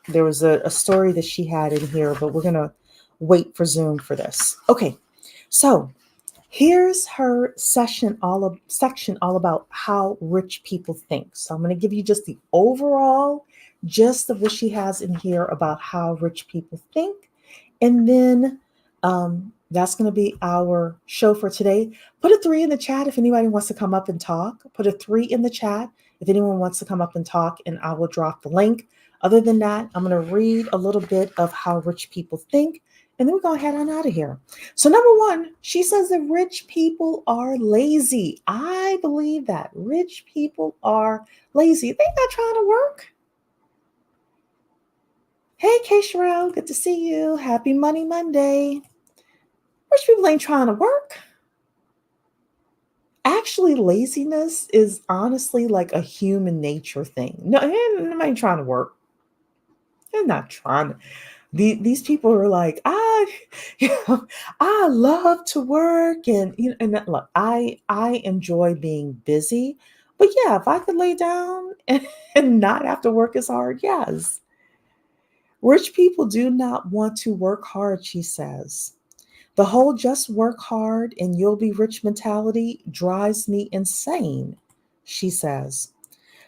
there was a story that she had in here, but we're going to wait for Zoom for this. Okay, so here's her section all about how rich people think. So I'm going to give you just the overall gist of what she has in here about how rich people think. And then that's going to be our show for today. Put a 3 in the chat if anybody wants to come up and talk. Put a 3 in the chat if anyone wants to come up and talk, and I will drop the link. Other than that, I'm going to read a little bit of how rich people think, and then we're going to head on out of here. So number 1, she says that rich people are lazy. I believe that. Rich people are lazy. They're not trying to work. Hey, K. Sherelle, good to see you. Happy Money Monday. Rich people ain't trying to work. Actually, laziness is honestly like a human nature thing. No, nobody ain't trying to work. They're not trying to. These people are like, I love to work, and look, I enjoy being busy, but yeah, if I could lay down and not have to work as hard, yes. Rich people do not want to work hard, she says. The whole just work hard and you'll be rich mentality drives me insane, she says.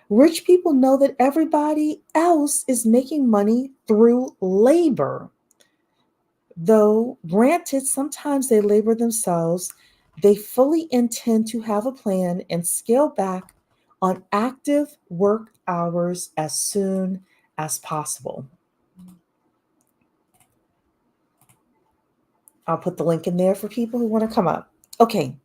Rich people know that everybody else is making money through labor. Though, granted, sometimes they labor themselves, they fully intend to have a plan and scale back on active work hours as soon as possible. I'll put the link in there for people who want to come up. Okay.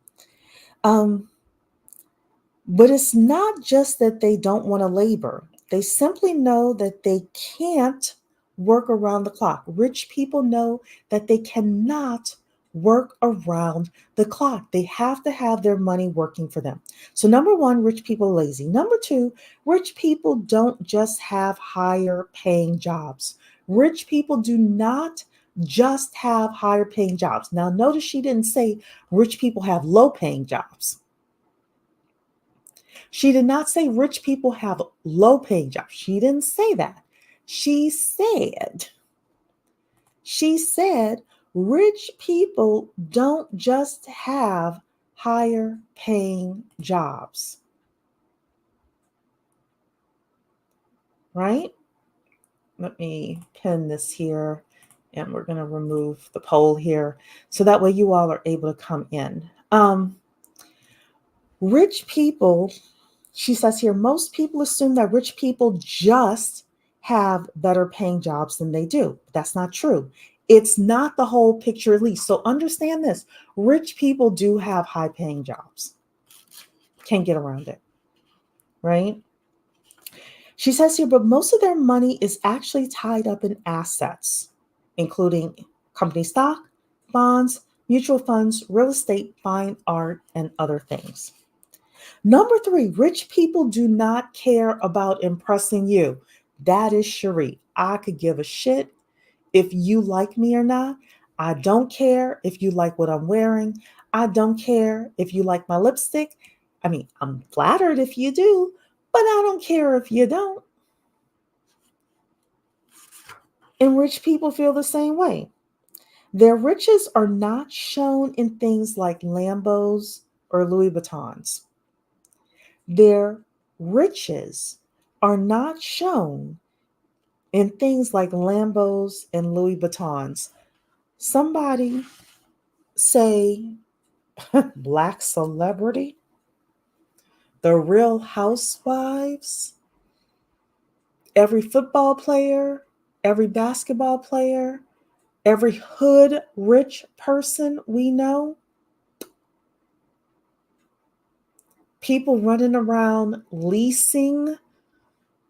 But it's not just that they don't want to labor. They simply know that they can't work around the clock. Rich people know that they cannot work around the clock. They have to have their money working for them. So number 1, rich people are lazy. Number 2, rich people don't just have higher paying jobs. Rich people do not just have higher paying jobs. Now notice she didn't say rich people have low paying jobs. She did not say rich people have low paying jobs. She didn't say that. She said rich people don't just have higher paying jobs. Right? Let me pin this here, and we're going to remove the poll here so that way you all are able to come in. Rich people, she says here, most people assume that rich people just have better paying jobs than they do. That's not true. It's not the whole picture, at least. So understand this. Rich people do have high paying jobs. Can't get around it. Right? She says here, but most of their money is actually tied up in assets, including company stock, bonds, mutual funds, real estate, fine art, and other things. Number 3, rich people do not care about impressing you. That is Cherie. I could give a shit if you like me or not. I don't care if you like what I'm wearing. I don't care if you like my lipstick. I mean, I'm flattered if you do, but I don't care if you don't. And rich people feel the same way. Their riches are not shown in things like Lambos or Louis Vuittons. Their riches are not shown in things like Lambos and Louis Vuittons. Somebody say black celebrity, the real housewives, every football player, every basketball player, every hood rich person we know, people running around leasing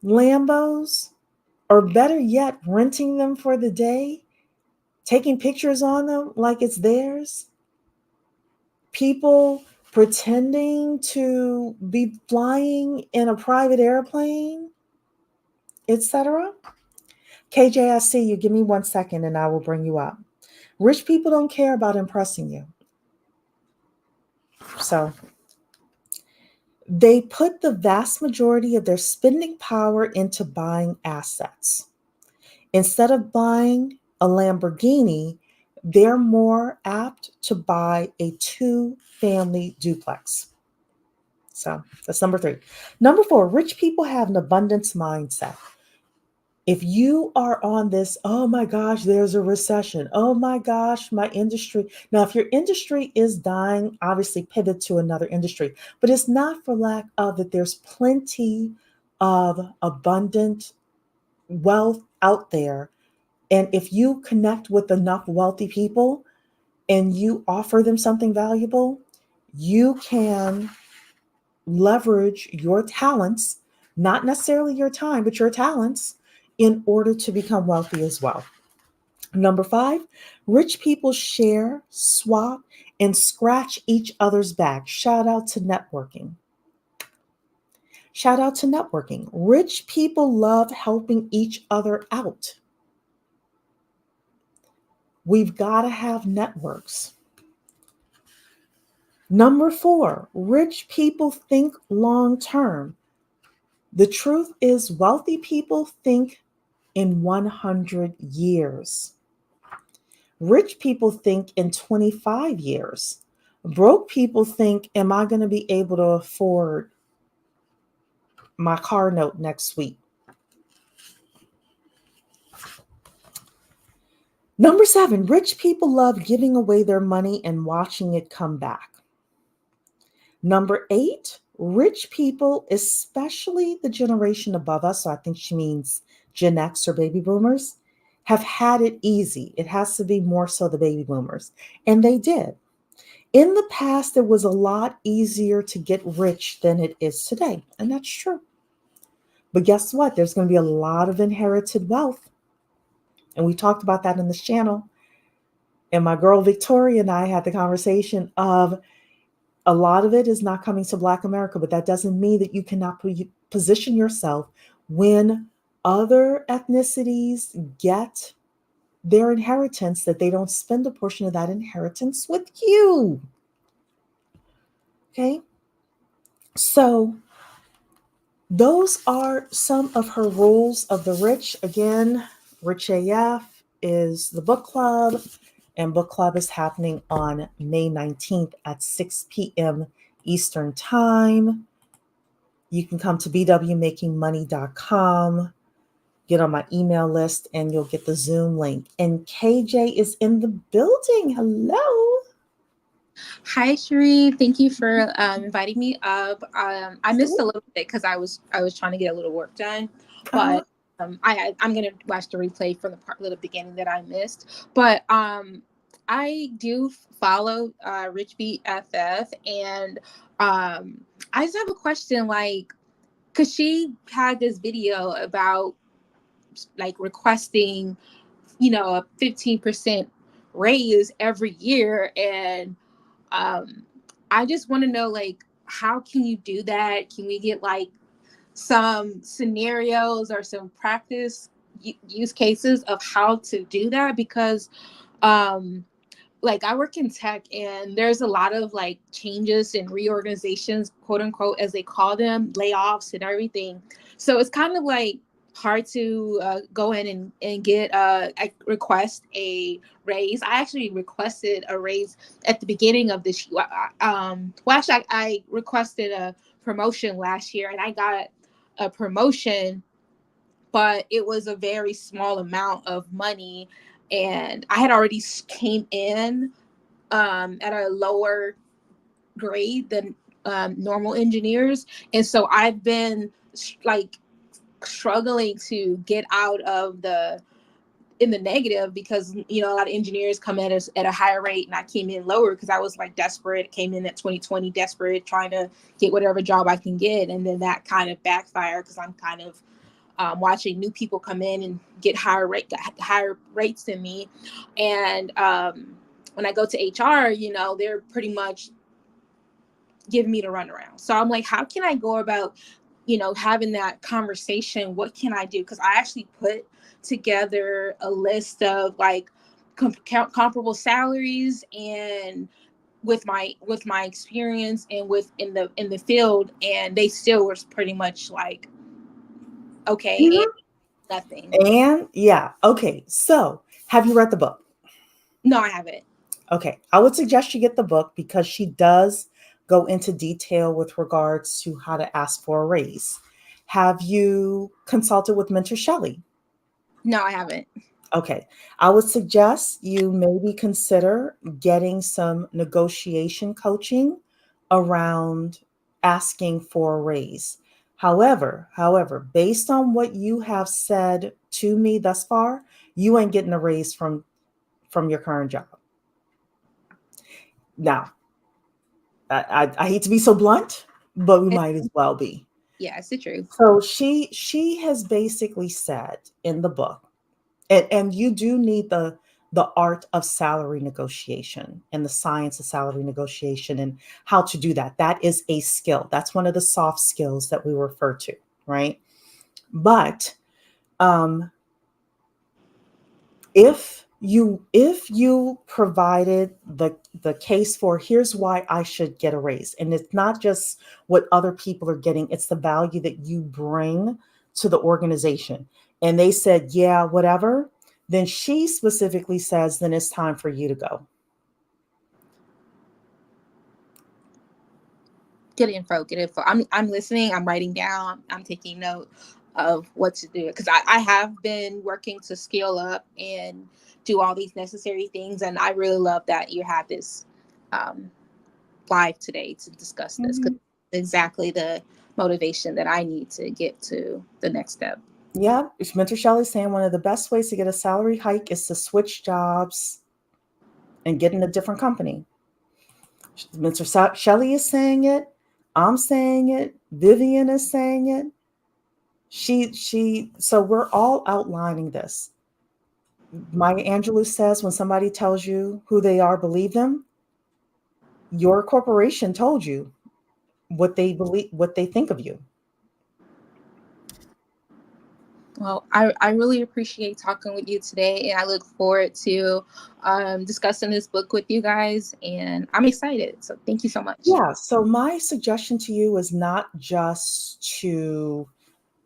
Lambos, or better yet, renting them for the day, taking pictures on them like it's theirs, people pretending to be flying in a private airplane, etc. KJ, I see you. Give me 1 second and I will bring you up. Rich people don't care about impressing you. So they put the vast majority of their spending power into buying assets. Instead of buying a Lamborghini, they're more apt to buy a two-family duplex. So that's number three. Number four, rich people have an abundance mindset. If you are on this, oh my gosh, there's a recession. Oh my gosh, my industry. Now, if your industry is dying, obviously pivot to another industry, but it's not for lack of it. There's plenty of abundant wealth out there. And if you connect with enough wealthy people and you offer them something valuable, you can leverage your talents, not necessarily your time, but your talents in order to become wealthy as well. Number five, rich people share, swap, and scratch each other's back. Shout out to networking. Shout out to networking. Rich people love helping each other out. We've got to have networks. Number four, rich people think long term. The truth is, wealthy people think in 100 years. Rich people think in 25 years. Broke people think, am I going to be able to afford my car note next week? Number seven, rich people love giving away their money and watching it come back. Number eight, rich people, especially the generation above us, so I think she means Gen X or baby boomers, have had it easy. It has to be more so the baby boomers. And they did. In the past, it was a lot easier to get rich than it is today. And that's true. But guess what? There's going to be a lot of inherited wealth. And we talked about that in this channel. And my girl Victoria and I had the conversation of a lot of it is not coming to Black America, but that doesn't mean that you cannot position yourself when other ethnicities get their inheritance, that they don't spend a portion of that inheritance with you. Okay? So those are some of her rules of the rich. Again, Rich AF is the book club, and book club is happening on May 19th at 6 p.m. Eastern Time. You can come to bwmakingmoney.com, get on my email list, and you'll get the Zoom link. And KJ is in the building. Hello. Hi, Sheree. Thank you for inviting me up. I missed a little bit because I was trying to get a little work done, Uh-huh. but I'm gonna watch the replay from the little beginning that I missed. But I do follow Rich Beat FF, and I just have a question, like, cause she had this video about like requesting, a 15% raise every year, and um I just want to know, like, how can you do that? Can we get like some scenarios or some practice use cases of how to do that? Because um like, I work in tech, and there's a lot of like changes and reorganizations, quote unquote, as they call them, layoffs and everything. So it's kind of like hard to go in and get I request a raise. I actually requested a raise at the beginning of this year. Well, actually, I requested a promotion last year, and I got a promotion but it was a very small amount of money, and I had already came in at a lower grade than normal engineers, and so I've been like struggling to get out of the in the negative, because a lot of engineers come at us at a higher rate, and I came in lower because I was like desperate, came in at 2020 desperate, trying to get whatever job I can get, and then that kind of backfired because I'm kind of watching new people come in and get higher rates than me. And when I go to HR, they're pretty much giving me the runaround. So I'm like, how can I go about, having that conversation? What can I do? Because I actually put together a list of like comparable salaries, and with my experience and in the field, and they still was pretty much like, okay, and nothing. And yeah, okay. So, have you read the book? No, I haven't. Okay, I would suggest you get the book because she does go into detail with regards to how to ask for a raise. Have you consulted with Mentor Shelley? No, I haven't. Okay, I would suggest you maybe consider getting some negotiation coaching around asking for a raise. However, based on what you have said to me thus far, you ain't getting a raise from your current job. Now, I hate to be so blunt, but we might as well be. Yeah, it's the truth. So she has basically said in the book, and you do need the art of salary negotiation and the science of salary negotiation and how to do that. That is a skill. That's one of the soft skills that we refer to, right? But um, if you provided the case for here's why I should get a raise, and it's not just what other people are getting, it's the value that you bring to the organization, and they said yeah whatever, then she specifically says then it's time for you to go. Good info. Good info. I'm listening. I'm writing down. I'm taking note of what to do, because I have been working to scale up and do all these necessary things, and I really love that you have this um, live today to discuss this, because Mhm. exactly the motivation that I need to get to the next step. Yeah, Mentor Shelley saying one of the best ways to get a salary hike is to switch jobs and get in a different company. Mr. Shelley is saying it. I'm saying it. Vivian is saying it. So we're all outlining this. Maya Angelou says when somebody tells you who they are, believe them. Your corporation told you what they believe, what they think of you. Well, I really appreciate talking with you today, and I look forward to discussing this book with you guys, and I'm excited. So thank you so much. Yeah. So my suggestion to you is not just to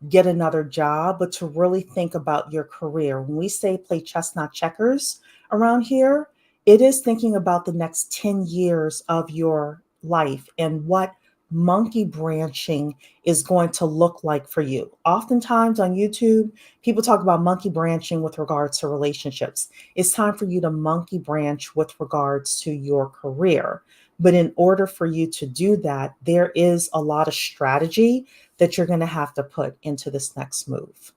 get another job, but to really think about your career. When we say play chess, not checkers around here, it is thinking about the next 10 years of your life and what monkey branching is going to look like for you. Oftentimes on YouTube, people talk about monkey branching with regards to relationships. It's time for you to monkey branch with regards to your career. But in order for you to do that, there is a lot of strategy that you're going to have to put into this next move.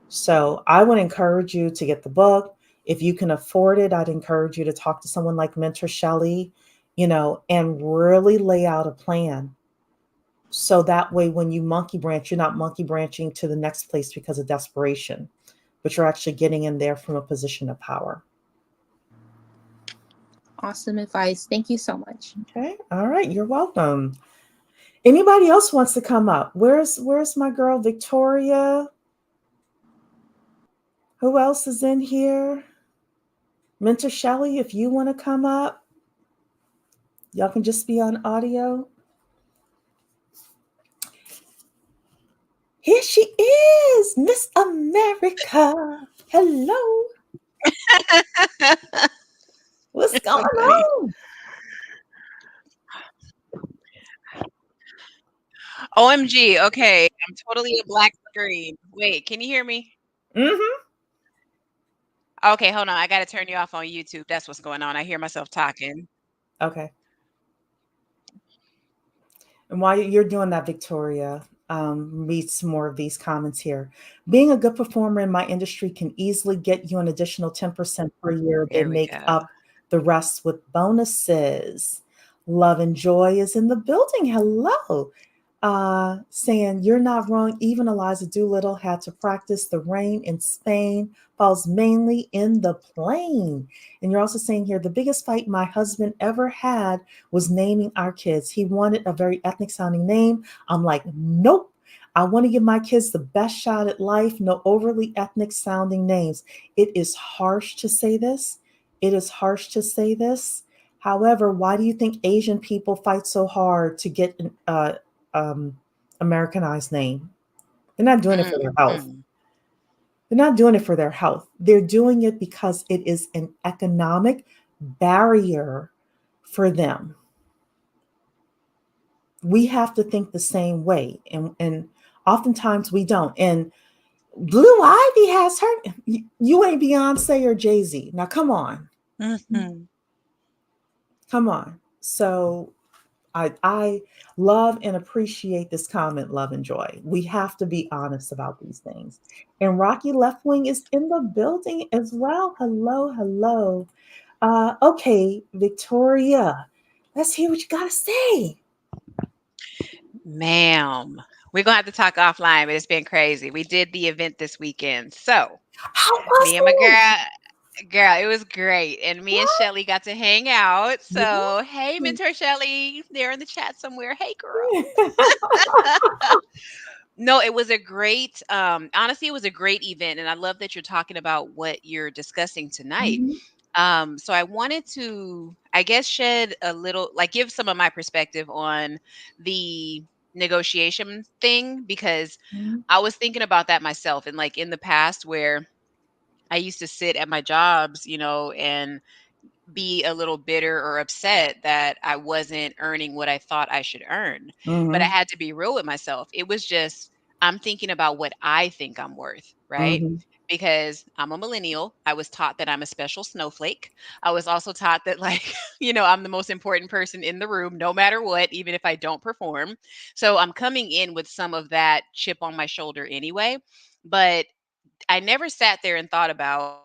So I would encourage you to get the book. If you can afford it, I'd encourage you to talk to someone like Mentor Shelley, and really lay out a plan. So that way, when you monkey branch, you're not monkey branching to the next place because of desperation, but you're actually getting in there from a position of power. Awesome advice. Thank you so much. Okay. All right. You're welcome. Anybody else wants to come up? Where's my girl Victoria? Who else is in here? Mentor Shelley, if you want to come up, y'all can just be on audio. Here she is, Miss America. Hello. What's It's so going funny. on? OMG. Okay. I'm totally a black screen. Wait, can you hear me? Mm-hmm. Okay, hold on. I got to turn you off on YouTube. That's what's going on. I hear myself talking. Okay. And while you're doing that, Victoria, read some more of these comments here. Being a good performer in my industry can easily get you an additional 10% per year. They There we make go. up the rest with bonuses. Love and Joy is in the building. Hello. Saying you're not wrong. Even Eliza Doolittle had to practice. The rain in Spain falls mainly in the plain. And you're also saying here the biggest fight my husband ever had was naming our kids. He wanted a very ethnic sounding name. I'm like, nope. I want to give my kids the best shot at life. No overly ethnic sounding names. It is harsh to say this. It is harsh to say this. However, why do you think Asian people fight so hard to get an um, Americanized name? They're not doing it for their health. Mm. They're not doing it for their health. They're doing it because it is an economic barrier for them. We have to think the same way, and oftentimes we don't. And Blue Ivy has her. You ain't Beyonce or Jay-Z. Now come on, Mm-hmm. come on. So I love and appreciate this comment, Love and Joy. We have to be honest about these things. And Rocky Left Wing is in the building as well. Hello, hello. Okay, Victoria, let's hear what you got to say. Ma'am, we're going to have to talk offline, but it's been crazy. We did the event this weekend. So, How was me and my it? girl, it was great. And me and What? Shelly got to hang out. So, hey, What? Mentor Shelly, there in the chat somewhere. Hey, girl. No, it was a great, honestly, it was a great event. And I love that you're talking about what you're discussing tonight. Mhm, So I wanted to, I guess, shed a little, like, give some of my perspective on the negotiation thing, because mhm, I was thinking about that myself. And like in the past, where I used to sit at my jobs, and be a little bitter or upset that I wasn't earning what I thought I should earn. But I mhm, had to be real with myself. It was just, I'm thinking about what I think I'm worth, right? mhm, Because I'm a millennial. I was taught that I'm a special snowflake. I was also taught that, like, I'm the most important person in the room, no matter what, even if I don't perform. So I'm coming in with some of that chip on my shoulder anyway. But I never sat there and thought about,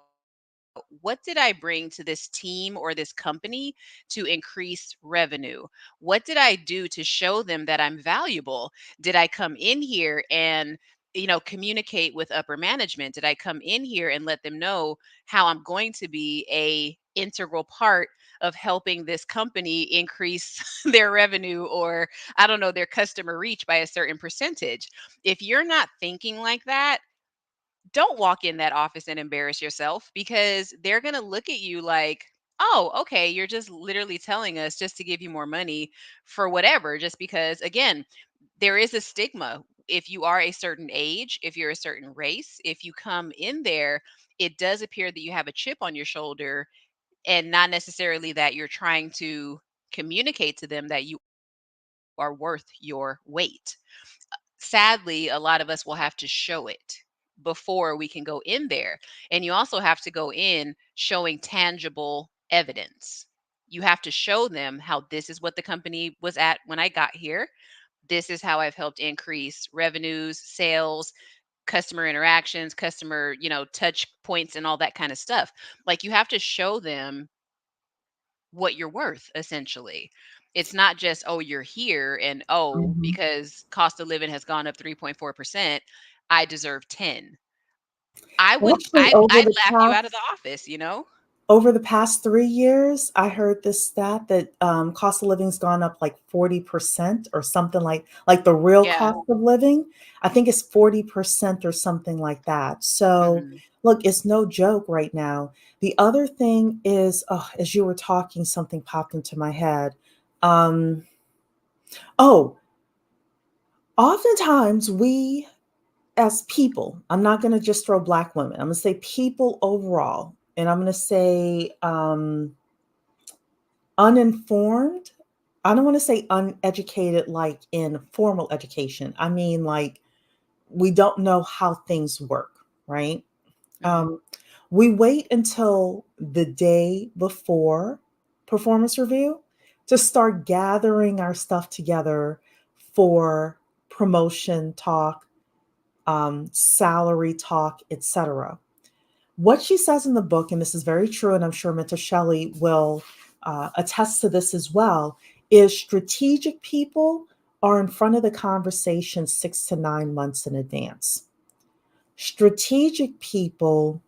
what did I bring to this team or this company to increase revenue? What did I do to show them that I'm valuable? Did I come in here and communicate with upper management? Did I come in here and let them know how I'm going to be a integral part of helping this company increase their revenue, or I don't know, their customer reach by a certain percentage? If you're not thinking like that, don't walk in that office and embarrass yourself, because they're going to look at you like, oh, okay, you're just literally telling us just to give you more money for whatever, just because, again, there is a stigma. If you are a certain age, if you're a certain race, if you come in there, it does appear that you have a chip on your shoulder, and not necessarily that you're trying to communicate to them that you are worth your weight. Sadly, a lot of us will have to show it before we can go in there. And you also have to go in showing tangible evidence. You have to show them how this is what the company was at when I got here. This is how I've helped increase revenues, sales, customer interactions, customer, touch points, and all that kind of stuff. Like, you have to show them what you're worth, essentially. It's not just, oh, you're here, and oh, mhm. because cost of living has gone up 3.4%, I deserve 10. I would Actually, I'd laugh you out of the office. over the past 3 years, I heard this stat that cost of living's gone up like 40% or something, like the real Yeah. cost of living. I think it's 40% or something like that. So Mhm. look, it's no joke right now. The other thing is, oh, as you were talking, something popped into my head. Um, oh, oftentimes we as people, I'm not going to just throw Black women, I'm going to say people overall, and I'm going to say uninformed I don't want to say uneducated like in formal education. I mean, like, we don't know how things work, right? Mhm. We wait until the day before performance review to start gathering our stuff together for promotion talk, salary talk, etc. What she says in the book, and this is very true, and I'm sure Mentor Shelley will attest to this as well, is strategic people are in front of the conversation 6 to 9 months in advance. Strategic people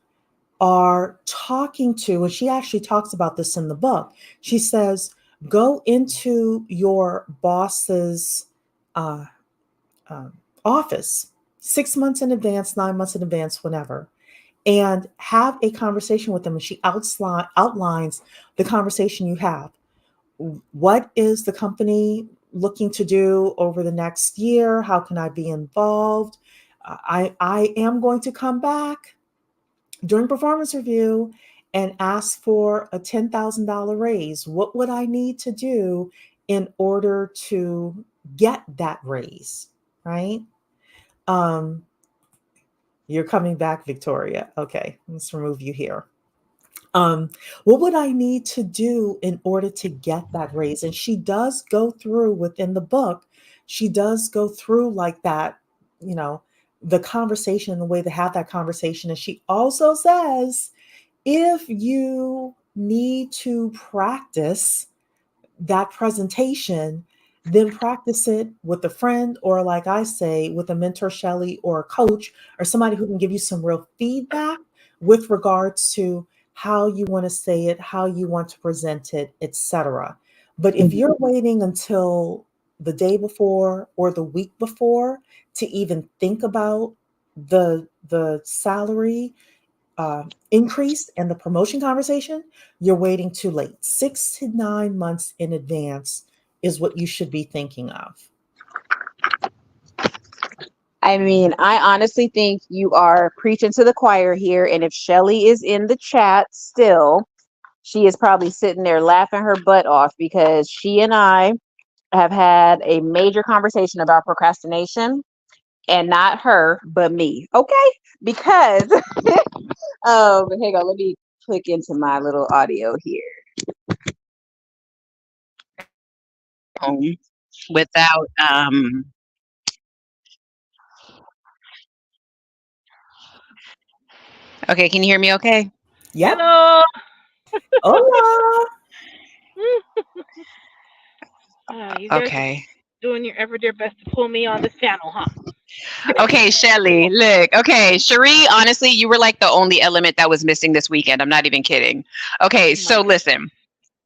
are talking to, and she actually talks about this in the book. She says, go into your boss's uh, uh, office 6 months in advance, 9 months in advance, whenever, and have a conversation with them. And she outlines the conversation you have. What is the company looking to do over the next year? How can I be involved? I am going to come back during performance review and ask for a $10,000 raise. What would I need to do in order to get that raise? Right? Um, you're coming back, Victoria. Okay, let's remove you here. Um, what would I need to do in order to get that raise? And she does go through within the book, she does go through like that, you know, the conversation and the way to have that conversation. And she also says, if you need to practice that presentation, then practice it with a friend, or like I say, with a mentor, Shelly, or a coach, or somebody who can give you some real feedback with regards to how you want to say it, how you want to present it, etc. But if you're waiting until the day before or the week before to even think about the salary increase and the promotion conversation, you're waiting too late. 6 to 9 months in advance is what you should be thinking of. I mean, I honestly think you are preaching to the choir here. And if Shelly is in the chat still, she is probably sitting there laughing her butt off because she and I have had a major conversation about procrastination, and not her, but me. Okay. Because, hang on, let me click into my little audio here. Home without okay, can you hear me okay? Yep. Hello. Hola. You guys are Okay. doing your ever dear best to pull me on this channel, huh? Okay, Shelly, look. Okay, Cherie, honestly, you were like the only element that was missing this weekend. I'm not even kidding. Okay, Oh my so god. listen.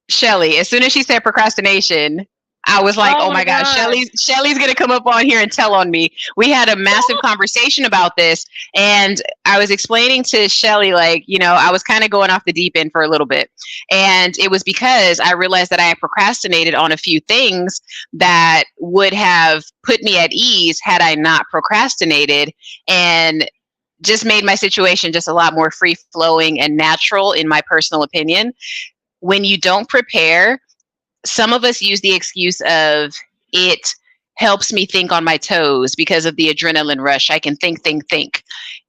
Shelly, as soon as she said procrastination, I was like, Oh oh my my God, god. Shelly's gonna come up on here and tell on me. We had a massive conversation about this, and I was explaining to Shelly, like, I was kind of going off the deep end for a little bit. And it was because I realized that I had procrastinated on a few things that would have put me at ease had I not procrastinated. And just made my situation just a lot more free flowing and natural, in my personal opinion. When you don't prepare, some of us use the excuse of, it helps me think on my toes because of the adrenaline rush. I can think.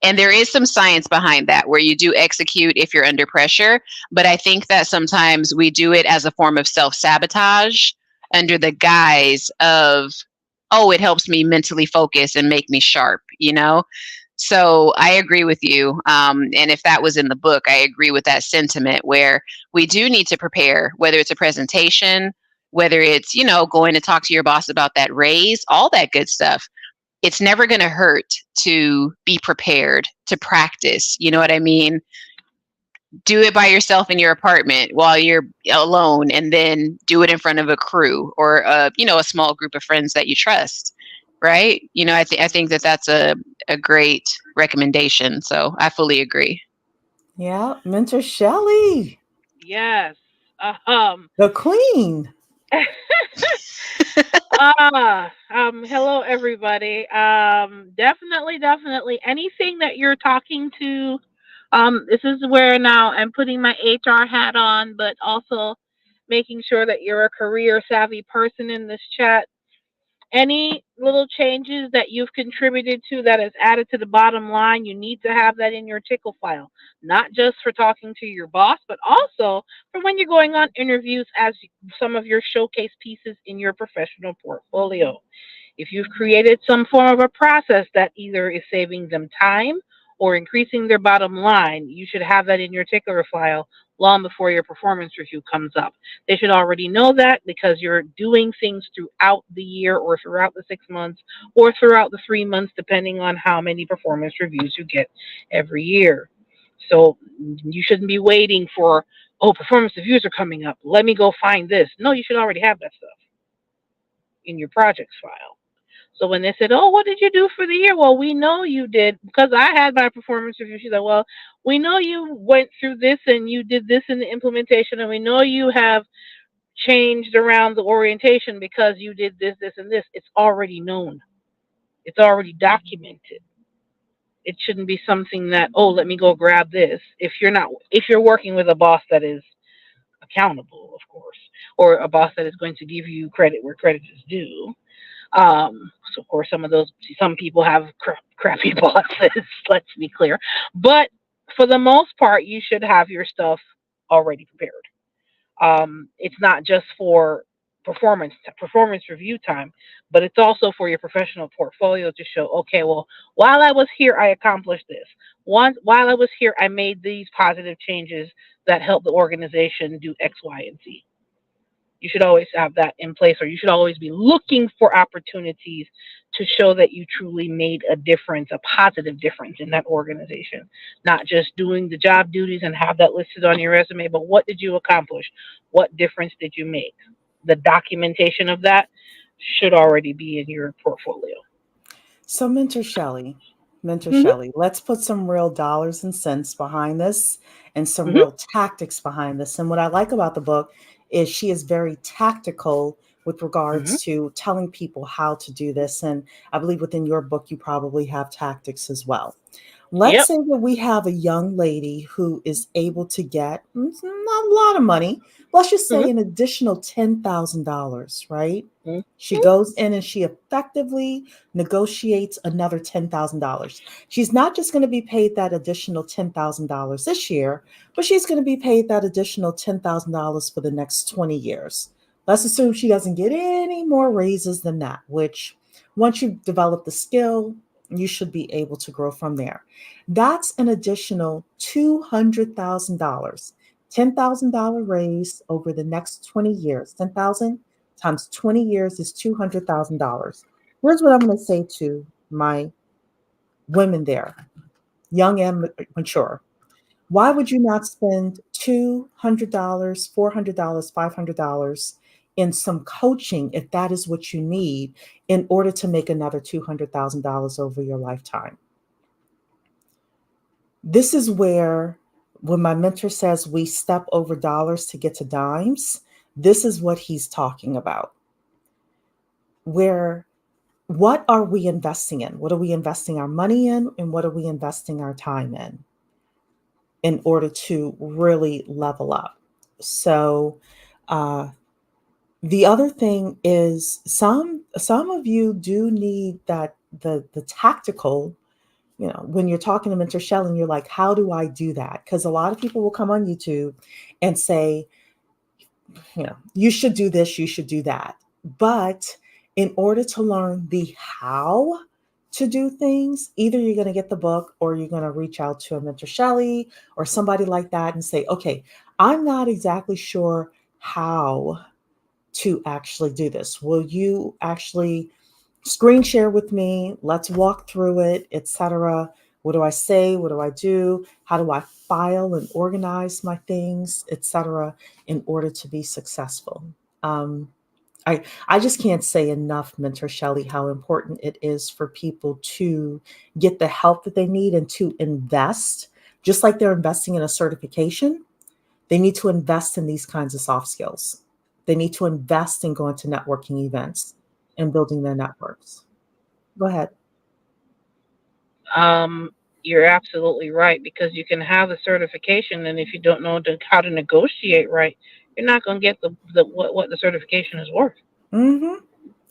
And there is some science behind that, where you do execute if you're under pressure. But I think that sometimes we do it as a form of self sabotage under the guise of, oh, it helps me mentally focus and make me sharp. So I agree with you. And if that was in the book, I agree with that sentiment, where we do need to prepare, whether it's a presentation, whether it's, going to talk to your boss about that raise, all that good stuff. It's never going to hurt to be prepared, to practice. You know what I mean? Do it by yourself in your apartment while you're alone, and then do it in front of a crew, or a small group of friends that you trust. Right? I think that that's a great recommendation. So I fully agree. Yeah, Mentor Shelley, Yes. Um. the queen. Hello everybody. Definitely. Anything that you're talking to, this is where now I'm putting my HR hat on, but also making sure that you're a career savvy person in this chat. Any little changes that you've contributed to that has added to the bottom line, you need to have that in your tickle file, not just for talking to your boss, but also for when you're going on interviews as some of your showcase pieces in your professional portfolio. If you've created some form of a process that either is saving them time or increasing their bottom line, you should have that in your tickler file long before your performance review comes up. They should already know that because you're doing things throughout the year or throughout the 6 months or throughout the 3 months, depending on how many performance reviews you get every year. So you shouldn't be waiting for, oh, performance reviews are coming up. Let me go find this. No, you should already have that stuff in your projects file. So when they said, "Oh, what did you do for the year?" Well, we know you did because I had my performance review. She said, "Well, we know you went through this and you did this in the implementation, and we know you have changed around the orientation because you did this, this, and this. It's already known. It's already documented. It shouldn't be something that, oh, let me go grab this. If you're working with a boss that is accountable, of course, or a boss that is going to give you credit where credit is due." So of course, some people have crappy bosses. Let's be clear, but for the most part, you should have your stuff already prepared. It's not just for performance review time, but it's also for your professional portfolio to show. Okay, well, while I was here, I accomplished this. While I was here, I made these positive changes that helped the organization do X, Y, and Z. You should always have that in place, or you should always be looking for opportunities to show that you truly made a difference, a positive difference in that organization. Not just doing the job duties and have that listed on your resume, but what did you accomplish? What difference did you make? The documentation of that should already be in your portfolio. So, Mentor Hmm. Shelley, let's put some real dollars and cents behind this and some Hmm. real tactics behind this. And what I like about the book is she is very tactical with Hmm. regards to telling people how to do this. And I believe within your book, you probably have tactics as well. Let's Yep. say that we have a young lady who is able to get not a lot of money, let's just Hmm. say an additional $10,000, right? Hmm. She goes in and she effectively negotiates another $10,000. She's not just going to be paid that additional $10,000 this year, but she's going to be paid that additional $10,000 for the next 20 years. Let's assume she doesn't get any more raises than that, which once you develop the skill, you should be able to grow from there. That's an additional $200,000. $10,000 raise over the next 20 years. 10,000 times 20 years is $200,000. Here's what I'm going to say to my women there, young and mature. Why would you not spend $200, $400, $500 in some coaching if that is what you need in order to make another $200,000 over your lifetime? This is where, when my mentor says we step over dollars to get to dimes, this is what he's talking about. Where what are we investing in? What are we investing our money in? And what are we investing our time in order to really level up? So, uh, the other thing is some of you do need that the tactical, when you're talking to Mentor Shell and you're like, how do I do that? Because a lot of people will come on YouTube and say, you should do this, you should do that. But in order to learn the how to do things, either you're going to get the book or you're going to reach out to a Mentor Shelley or somebody like that and say, okay, I'm not exactly sure how to actually do this. Will you actually screen share with me? Let's walk through it, etc. What do I say? What do I do? How do I file and organize my things, etc., in order to be successful? Um, I just can't say enough, Mentor Shelley, how important it is for people to get the help that they need and to invest, just like they're investing in a certification. They need to invest in these kinds of soft skills. They need to invest in going to networking events and building their networks. Go ahead. Um, you're absolutely right because you can have the certification, and if you don't know how to negotiate right, you're not going to get the what the certification is worth. Mm-hmm.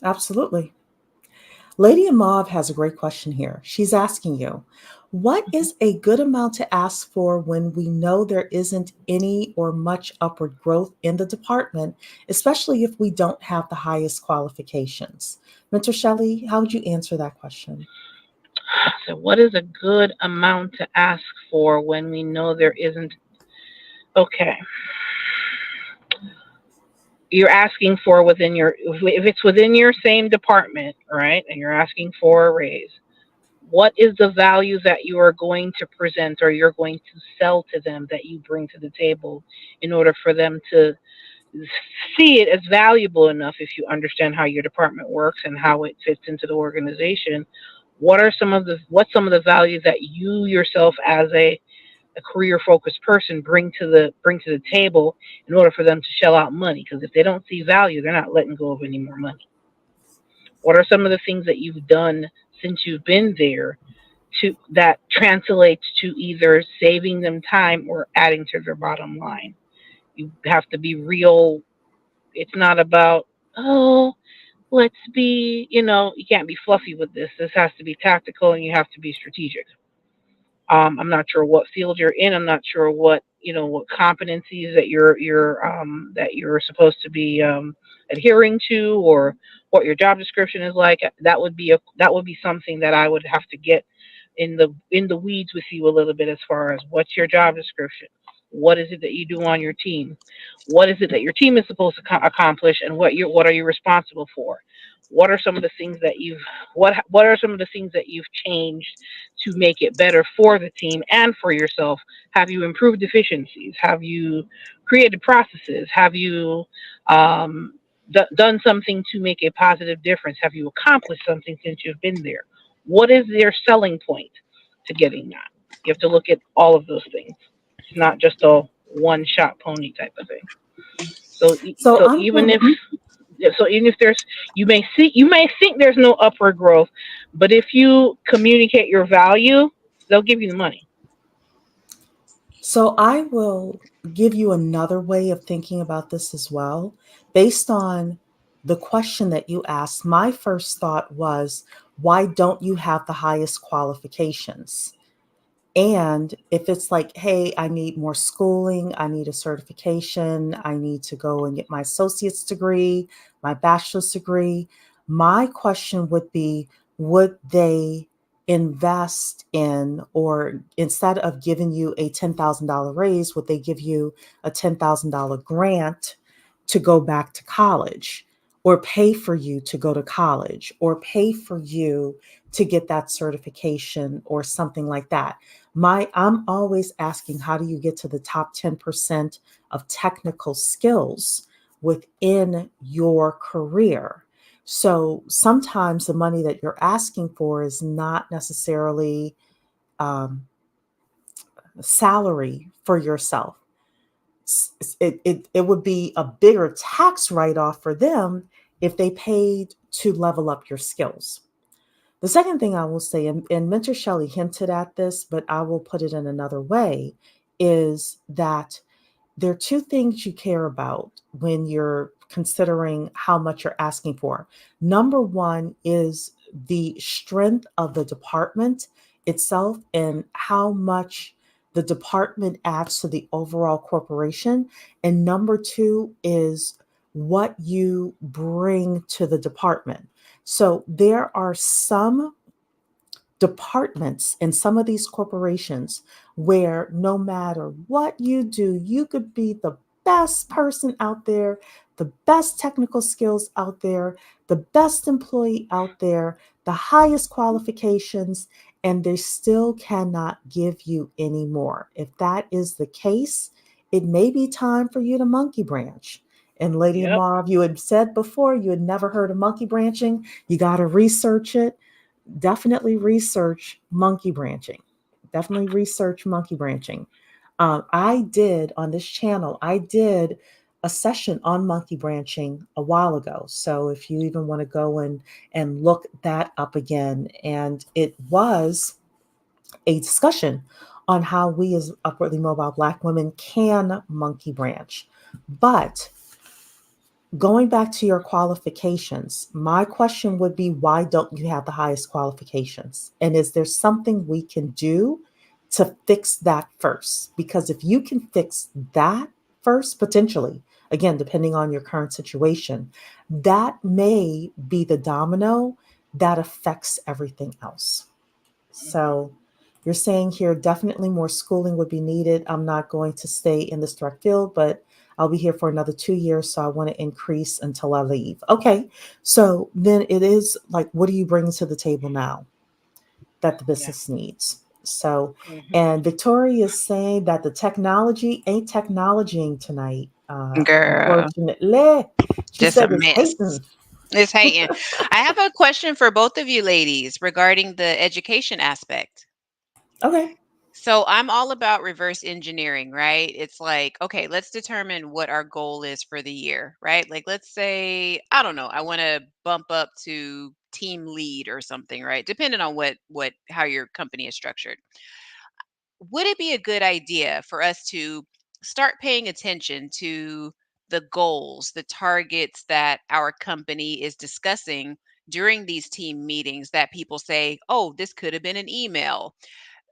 Absolutely. Lady in Mauve has a great question here. She's asking you, what is a good amount to ask for when we know there isn't any or much upward growth in the department, especially if we don't have the highest qualifications? Mentor Shelley, how would you answer that question? So, what is a good amount to ask for when we know there isn't? Okay, you're asking for within your, if it's within your same department, right, and you're asking for a raise, what is the value that you are going to present or you're going to sell to them that you bring to the table in order for them to see it as valuable enough? If you understand how your department works and how it fits into the organization, what's some of the value that you yourself as a career focused person bring to the table in order for them to shell out money? Because if they don't see value, they're not letting go of any more money. What are some of the things that you've done since you've been there to that translates to either saving them time or adding to their bottom line? You have to be real. It's not about, oh, let's be, you can't be fluffy with this. This has to be tactical and you have to be strategic. I'm not sure what field you're in. I'm not sure what competencies that you're supposed to be adhering to, or what your job description is like. That would be something that I would have to get in the weeds with you a little bit, as far as what's your job description, what is it that you do on your team, what is it that your team is supposed to accomplish, and what are you responsible for. What are some of the things that you've what are some of the things that you've changed to make it better for the team and for yourself? Have you improved efficiencies? Have you created processes? Have you um, done something to make a positive difference? Have you accomplished something since you've been there? What is their selling point to getting that? You have to look at all of those things. It's not just a one shot pony type of thing. So, So so I'm even going if so even if you may think there's no upward growth, but if you communicate your value, they'll give you the money. So I will give you another way of thinking about this as well. Based on the question that you asked, my first thought was, why don't you have the highest qualifications? And if it's like, hey, I need more schooling, I need a certification, I need to go and get my associate's degree, my bachelor's degree, my question would be, would they invest in, or instead of giving you a $10,000 raise, would they give you a $10,000 grant to go back to college, or pay for you to go to college, or pay for you to get that certification or something like that? I'm always asking, how do you get to the top 10% of technical skills within your career? So sometimes the money that you're asking for is not necessarily um, salary for yourself. It would be a bigger tax write-off for them if they paid to level up your skills. The second thing I will say, and Mentor Shelley hinted at this, but I will put it in another way, is that there are two things you care about when you're considering how much you're asking for. Number one is the strength of the department itself and how much the department adds to the overall corporation. And number two is what you bring to the department. So there are some departments in some of these corporations where no matter what you do, you could be the best person out there, the best technical skills out there, the best employee out there, the highest qualifications, and they still cannot give you any more. If that is the case, it may be time for you to monkey branch. And Lady Yep. Marv, you had said before you had never heard of monkey branching. You got to research it. Definitely research monkey branching. Definitely research monkey branching. I did on this channel, I did a session on monkey branching a while ago. So if you even want to go and look that up again, and it was a discussion on how we as upwardly mobile Black women can monkey branch. But going back to your qualifications, my question would be, why don't you have the highest qualifications? And is there something we can do to fix that first? Because if you can fix that first, potentially, again, depending on your current situation, that may be the domino that affects everything else. So you're saying here definitely more schooling would be needed. I'm not going to stay in this direct field, but I'll be here for another 2 years. So I want to increase until I leave. Okay. So then it is like, what are you bringing to the table now that the Yeah. business needs? So, Hmm. and Victoria is saying that the technology ain't technologying tonight. Girl, Unfortunately, she just a said it's mess. hating. It's hating. I have a question for both of you ladies regarding the education aspect. Okay. So I'm all about reverse engineering, right? It's like, okay, let's determine what our goal is for the year, right? Like, let's say, I don't know, I want to bump up to team lead or something, right? Depending on how your company is structured. Would it be a good idea for us to start paying attention to the goals, the targets that our company is discussing during these team meetings that people say, oh, this could have been an email?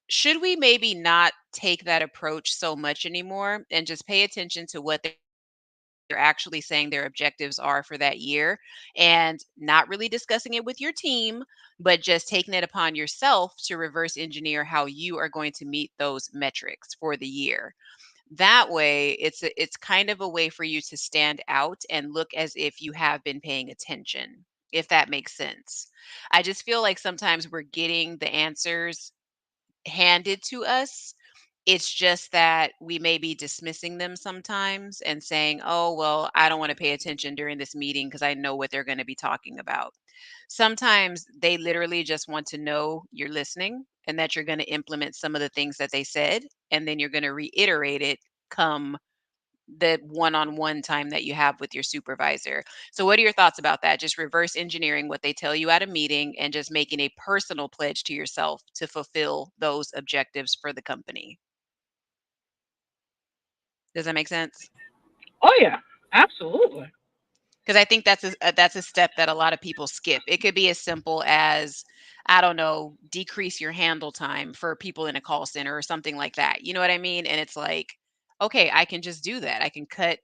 Should we maybe not take that approach so much anymore and just pay attention to what they're actually saying their objectives are for that year, and not really discussing it with your team, but just taking it upon yourself to reverse engineer how you are going to meet those metrics for the year? That way, it's kind of a way for you to stand out and look as if you have been paying attention, if that makes sense. I just feel like sometimes we're getting the answers handed to us. It's just that we may be dismissing them sometimes and saying, oh, well, I don't want to pay attention during this meeting because I know what they're going to be talking about. Sometimes they literally just want to know you're listening and that you're going to implement some of the things that they said. And then you're going to reiterate it come the one-on-one time that you have with your supervisor. So what are your thoughts about that? Just reverse engineering what they tell you at a meeting and just making a personal pledge to yourself to fulfill those objectives for the company. Does that make sense? Oh yeah, absolutely. Because I think that's a step that a lot of people skip. It could be as simple as, I don't know, decrease your handle time for people in a call center or something like that. You know what I mean? And it's like, okay, I can just do that. I can cut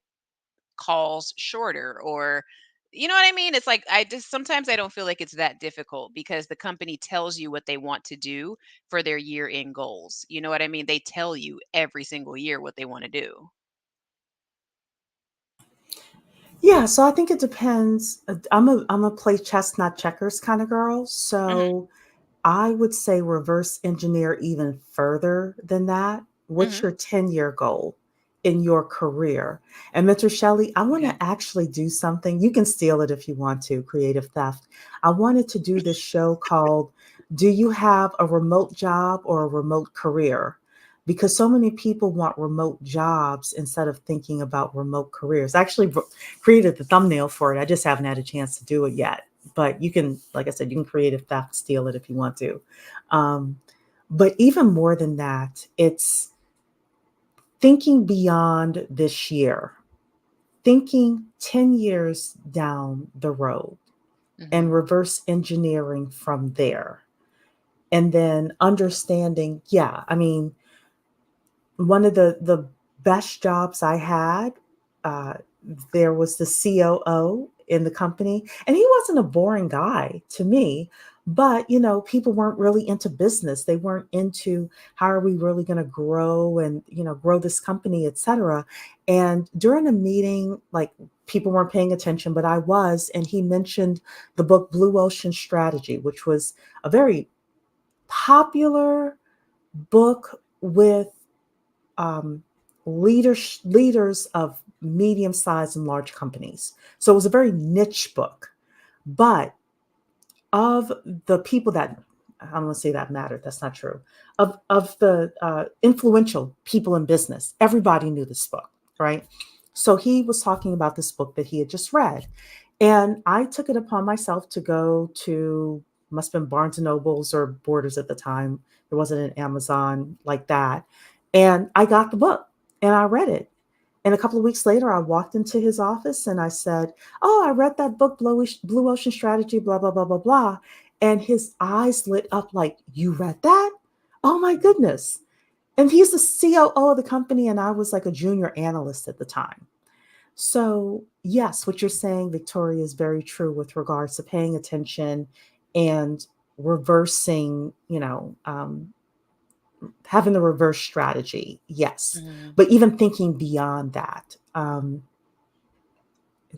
calls shorter, or you know what I mean? It's like, I just sometimes I don't feel like it's that difficult because the company tells you what they want to do for their year end goals. You know what I mean? They tell you every single year what they want to do. Yeah, so I think it depends. I'm a play chess, not checkers kind of girl. Hmm. So I would say reverse engineer even further than that. What's Hmm. your 10-year goal in your career? And Mentor Shelley, I want Okay. to actually do something. You can steal it if you want to, creative theft. I wanted to do this show called Do You Have a Remote Job or a Remote Career? Because so many people want remote jobs instead of thinking about remote careers. I actually created the thumbnail for it. I just haven't had a chance to do it yet, but you can, like I said, you can create a theft, steal it if you want to. Um, but even more than that, it's thinking beyond this year, thinking 10 years down the road Hmm. and reverse engineering from there. And then understanding, yeah, I mean, one of the best jobs I had, uh, there was the COO in the company, and he wasn't a boring guy to me. But people weren't really into business. They weren't into how are we really going to grow and grow this company, etc. And during a meeting, like people weren't paying attention, but I was, and he mentioned the book Blue Ocean Strategy, which was a very popular book with um, leaders of medium sized and large companies. So it was a very niche book. But of the people that, I don't want to say that mattered, that's not true. Of the influential people in business, everybody knew this book, right? So he was talking about this book that he had just read. And I took it upon myself to go to, must have been Barnes and Nobles or Borders at the time. There wasn't an Amazon like that. And I got the book and I read it. And a couple of weeks later, I walked into his office and I said, "Oh, I read that book, Blue Ocean Strategy, blah, blah, blah, blah, blah." And his eyes lit up like, "You read that? Oh my goodness." And he's the COO of the company. And I was like a junior analyst at the time. So, yes, what you're saying, Victoria, is very true with regards to paying attention and reversing, having the reverse strategy. Yes. Mhm. But even thinking beyond that.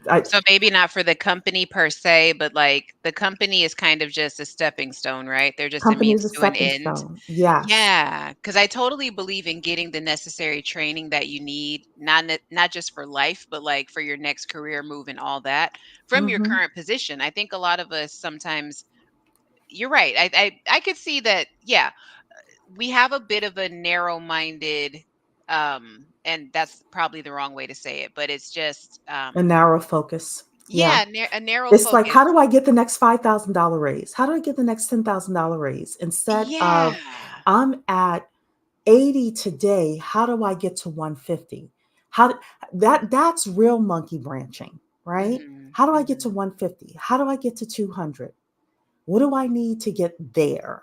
I, So maybe not for the company per se, but like the company is kind of just a stepping stone, right? They're just a company is means a to an stepping end. stone. Yes. Yeah, because I totally believe in getting the necessary training that you need, not just for life, but like for your next career move and all that from your Hmm. current position. I think a lot of us sometimes, you're right. I could see that. Yeah, we have a bit of a narrow-minded, and that's probably the wrong way to say it, but it's just, A narrow focus. Yeah. yeah, a narrow It's like, focus. how do I get the next $5,000 raise? How do I get the next $10,000 raise? Instead Yeah. of, I'm at 80 today, how do I get to 150? That's real monkey branching, right? Mhm, How do I get to mhm. 150? How do I get to 200? What do I need to get there?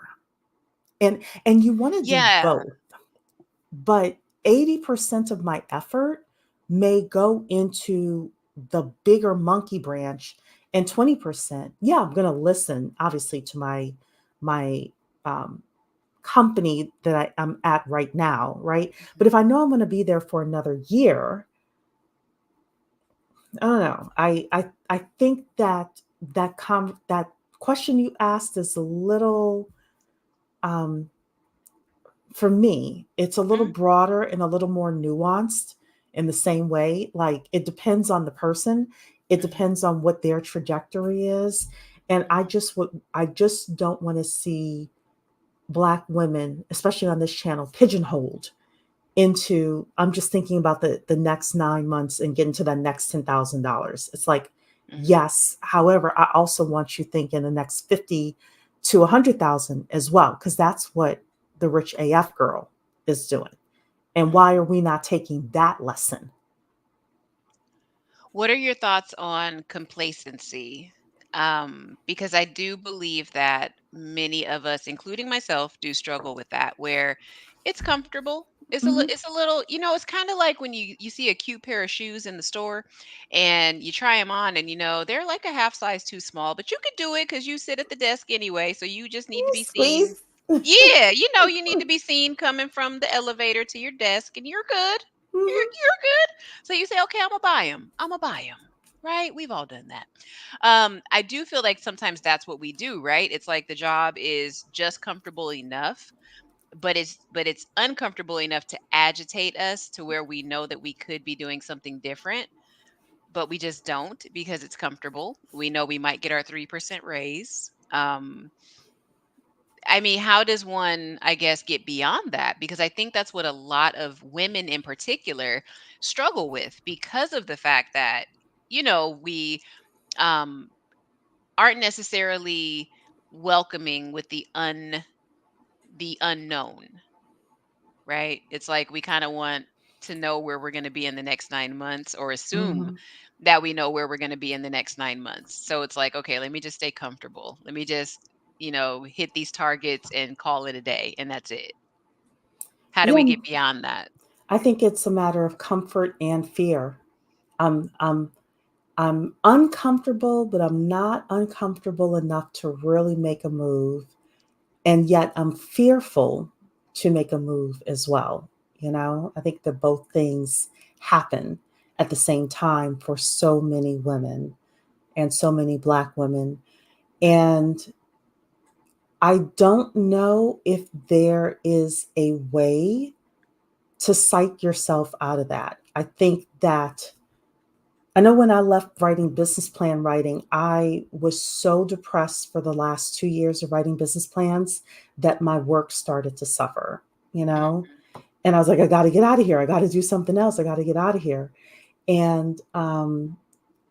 And you want to do Yeah. both, but 80% of my effort may go into the bigger monkey branch, and 20%, yeah, I'm going to listen obviously to my um, company that I'm at right now, right? But if I know I'm going to be there for another year, I don't know. I think that question you asked is a little, um, for me, it's a little Mhm, broader and a little more nuanced in the same way. Like, it depends on the person, it mhm, depends on what their trajectory is. And mhm, I just don't want to see Black women, especially on this channel, pigeonholed into, I'm just thinking about the next 9 months and getting to the next $10,000. It's like, mhm. yes, however, I also want you thinking the next 50 to 100,000 as well, because that's what the rich AF girl is doing. And Mhm. why are we not taking that lesson? What are your thoughts on complacency? Because I do believe that many of us, including myself, do struggle with that, where it's comfortable. Mhm. It's a little, it's kind of like when you see a cute pair of shoes in the store and you try them on and they're like a half size too small, but you could do it because you sit at the desk anyway, so you just need to be seen. Squeeze. Yeah, you need to be seen coming from the elevator to your desk and you're good. Mhm. You're good. So you say, okay, I'm gonna buy them. I'm gonna buy them. Right? We've all done that. I do feel like sometimes that's what we do, right? It's like the job is just comfortable enough, but it's uncomfortable enough to agitate us to where we know that we could be doing something different, but we just don't because it's comfortable. We know we might get our 3% raise. I mean, how does one, I guess, get beyond that? Because I think that's what a lot of women in particular struggle with because of the fact that, we um, aren't necessarily welcoming with the unknown, right? It's like we kind of want to know where we're going to be in the next 9 months or assume Mhm. that we know where we're going to be in the next 9 months. So it's like, okay, let me just stay comfortable. Let me just, hit these targets and call it a day. And that's it. How do we Yeah, get beyond that? I think it's a matter of comfort and fear. I'm I'm I'm uncomfortable, but I'm not uncomfortable enough to really make a move. And yet I'm fearful to make a move as well. I think that both things happen at the same time for so many women and so many Black women. And I don't know if there is a way to psych yourself out of that. I think that I know when I left writing business plan writing, I was so depressed for the last 2 years of writing business plans that my work started to suffer, you know? Mhm, And I was like, I got to get out of here. I got to do something else. I got to get out of here. And,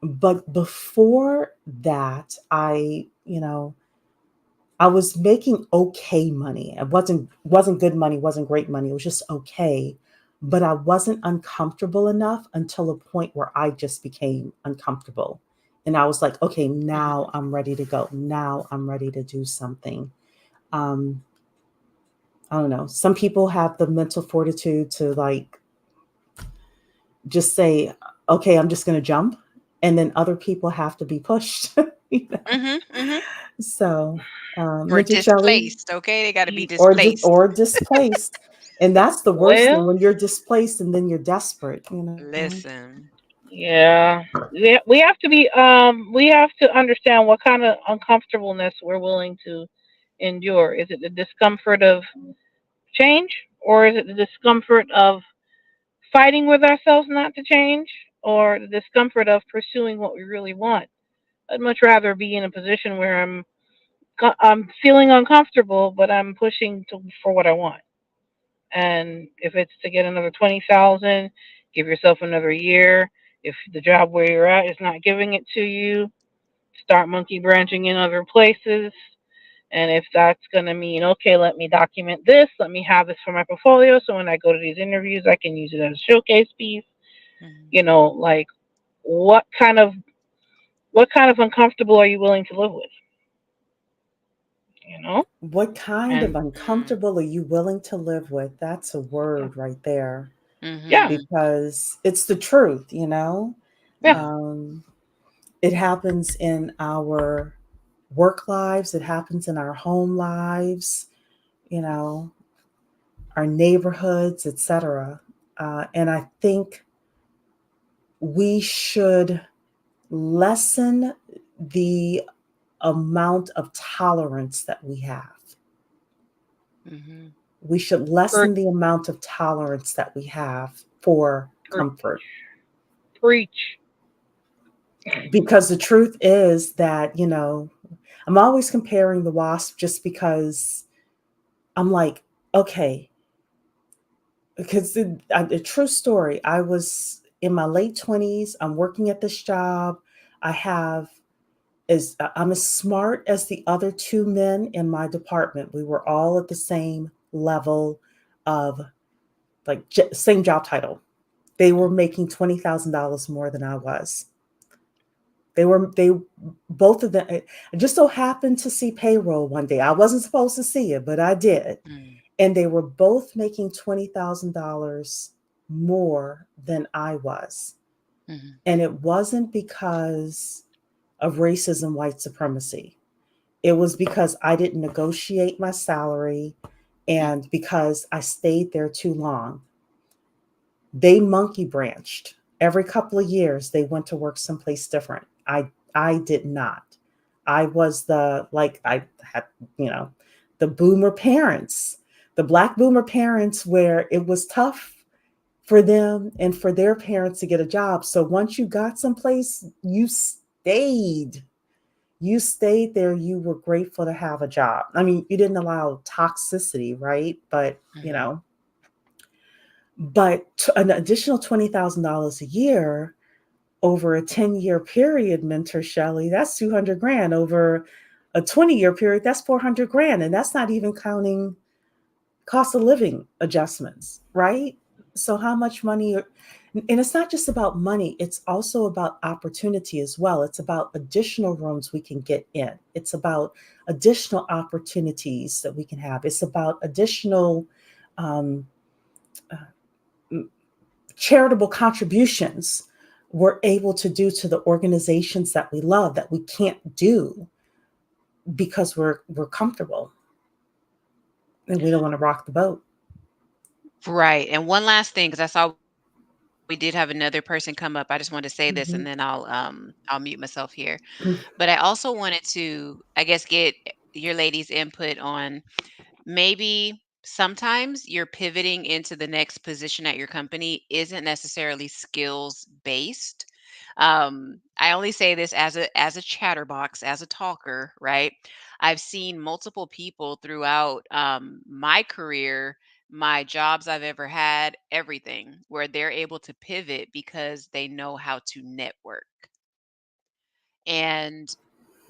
but before that, I was making okay money. It wasn't good money, wasn't great money. It was just okay. but I wasn't uncomfortable enough until a point where I just became uncomfortable. And I was like, okay, now Mhm. I'm ready to go. Now I'm ready to do something. Um, I don't know. Some people have the mental fortitude to like just say, okay, I'm just going to jump. And then other people have to be pushed. you know? Mhm. Mhm. So, Or Mentor Shelley, displaced, okay? They gotta be or displaced. displaced. And that's the worst thing Well, when you're displaced and then you're desperate, you know? Listen. yeah. We have to be we have to understand what kind of uncomfortableness we're willing to endure. Is it the discomfort of change, or is it the discomfort of fighting with ourselves not to change, or the discomfort of pursuing what we really want? I'd much rather be in a position where I'm feeling uncomfortable, but I'm pushing for what I want. And if it's to get another 20,000, give yourself another year. If the job where you're at is not giving it to you, start monkey branching in other places. And if that's going to mean, okay, let me document this, let me have this for my portfolio, so when I go to these interviews, I can use it as a showcase piece. Mhm. Like what kind of uncomfortable are you willing to live with? You know, What kind of and Mhm. uncomfortable are you willing to live with? That's a yeah, word right there yeah, Mhm. because it's the truth, you know? yeah. Yeah. Um, it happens in our work lives, it happens in our home lives, you know, our neighborhoods, etc. And I think we should lessen the amount of tolerance that we have. Mhm. We should Pre- lessen the amount of tolerance that we have for pre- comfort. preach. Because the truth is that, I'm always comparing the wasp just because I'm like, okay, because a true story, I was in my late 20s, I'm working at this job. I have I'm as smart as the other two men in my department. We were all at the same level of like same job title. They were making $20,000 more than I was. They both of them. I just so happened to see payroll one day. I wasn't supposed to see it, but I did, Mhm. and they were both making $20,000 more than I was, Mhm. and it wasn't because of racism, white supremacy. It was because I didn't negotiate my salary, and because I stayed there too long. They monkey branched. Every couple of years they went to work someplace different. I did not. I was the like I had, you know, the boomer parents, the black boomer parents where it was tough for them and for their parents to get a job. So once you got someplace, you stayed. You stayed there. You were grateful to have a job. I mean, you didn't allow toxicity, right? But, Mhm. an additional $20,000 a year over a 10-year period, Mentor Shelley, that's 200 grand. Over a 20-year period, that's 400 grand. And that's not even counting cost of living adjustments, right? So how much money and it's not just about money, it's also about opportunity as well. It's about additional rooms we can get in. It's about additional opportunities that we can have. It's about additional um, charitable contributions we're able to do to the organizations that we love that we can't do because we're comfortable and we don't want to rock the boat. Right. And one last thing, because I saw we did have another person come up. I just wanted to say this Mhm. and then I'll mute myself here. But I also wanted to, I guess, get your ladies' input on maybe sometimes you're pivoting into the next position at your company isn't necessarily skills based. I only say this as a chatterbox, as a talker, right? I've seen multiple people throughout my career, my jobs I've ever had, everything, where they're able to pivot because they know how to network. And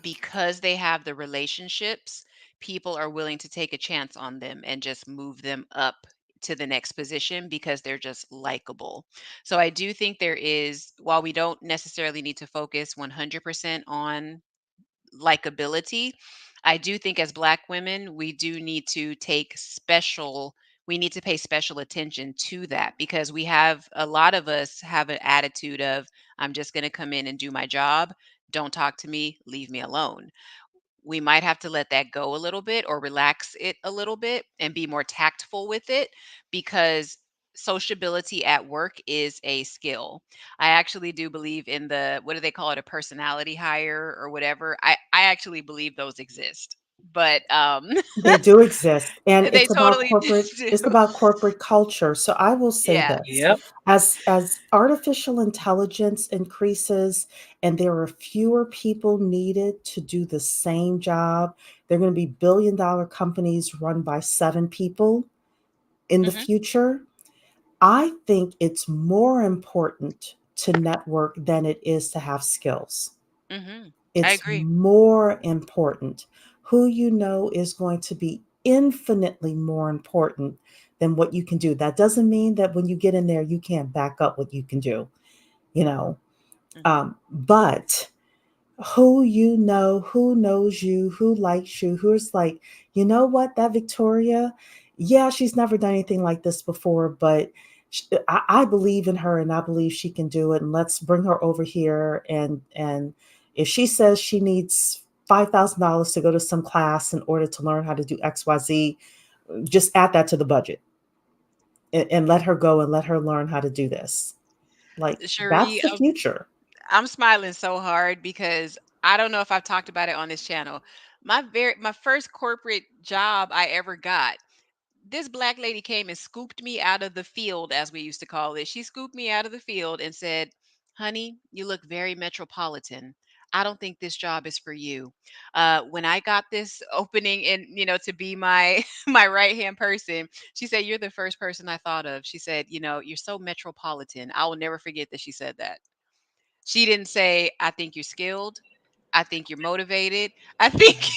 because they have the relationships, people are willing to take a chance on them and just move them up to the next position because they're just likable. So I do think there is, while we don't necessarily need to focus 100% on likability, I do think as Black women, we do need to we need to pay special attention to that because a lot of us have an attitude of, I'm just going to come in and do my job. Don't talk to me, leave me alone. We might have to let that go a little bit or relax it a little bit and be more tactful with it because sociability at work is a skill. I actually do believe in what do they call it, a personality hire or whatever. I actually believe those exist. But They do exist, and they totally do. it's about corporate culture. So I will say Yeah. this. Yep. As artificial intelligence increases and there are fewer people needed to do the same job, they're going to be billion-dollar companies run by 7 people in the Mhm. future. I think it's more important to network than it is to have skills. Mhm. I It's agree. more important. Who you know is going to be infinitely more important than what you can do. That doesn't mean that when you get in there, you can't back up what you can do, you know. Mhm. But who you know, who knows you, who likes you, who's like, you know what, that Victoria, yeah, she's never done anything like this before, but I believe in her and I believe she can do it. And let's bring her over here. And if she says she needs $5,000 to go to some class in order to learn how to do XYZ, just add that to the budget and let her go and let her learn how to do this. Like that's Cherie, the future. I'm smiling so hard because I don't know if I've talked about it on this channel. My first corporate job I ever got, this Black lady came and scooped me out of the field, as we used to call it. She scooped me out of the field and said, "Honey, you look very metropolitan. I don't think this job is for you." When I got this opening and to be my my right hand person, she said, "You're the first person I thought of." She said, "You're so metropolitan." I will never forget that she said that. She didn't say, "I think you're skilled. I think you're motivated. I think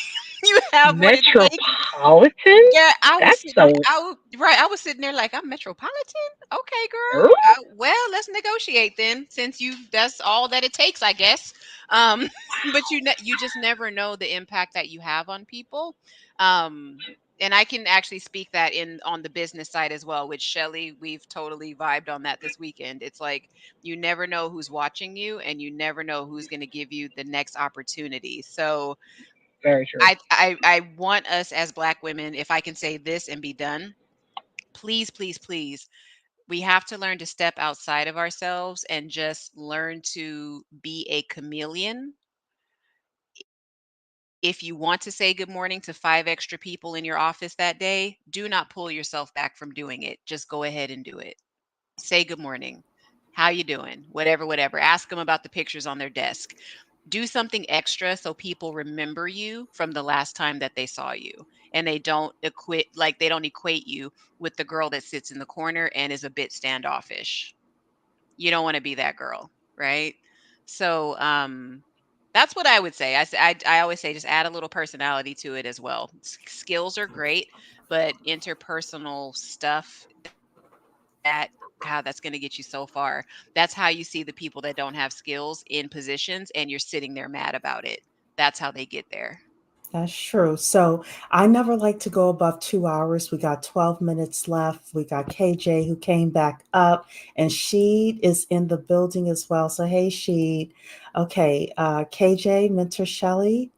you have what it takes." Metropolitan? Yeah, I was That's sitting so. right, I was sitting there like, "I'm metropolitan? Okay, Er, girl. Well, let's negotiate then since that's all that it takes, I guess." Um, but you just never know the impact that you have on people. Um, and I can actually speak that in on the business side as well, which Shelly, we've totally vibed on that this weekend. It's like you never know who's watching you and you never know who's going to give you the next opportunity. So very true. I want us as Black women, if I can say this and be done, please, please, please, we have to learn to step outside of ourselves and just learn to be a chameleon. If you want to say good morning to 5 extra people in your office that day, do not pull yourself back from doing it. Just go ahead and do it. Say good morning. How you doing? Whatever, whatever. Ask them about the pictures on their desk. Do something extra so people remember you from the last time that they saw you and they don't equate you with the girl that sits in the corner and is a bit standoffish. You don't want to be that girl, right? So that's what I would say. I always say just add a little personality to it as well. Skills are great, but interpersonal stuff, that God, that's going to get you so far. That's how you see the people that don't have skills in positions and you're sitting there mad about it. That's how they get there. That's true. So I never like to go above 2 hours. We got 12 minutes left. We got KJ who came back up, and Sheed is in the building as well. So hey, Sheed. Okay, KJ, Mentor Shelley.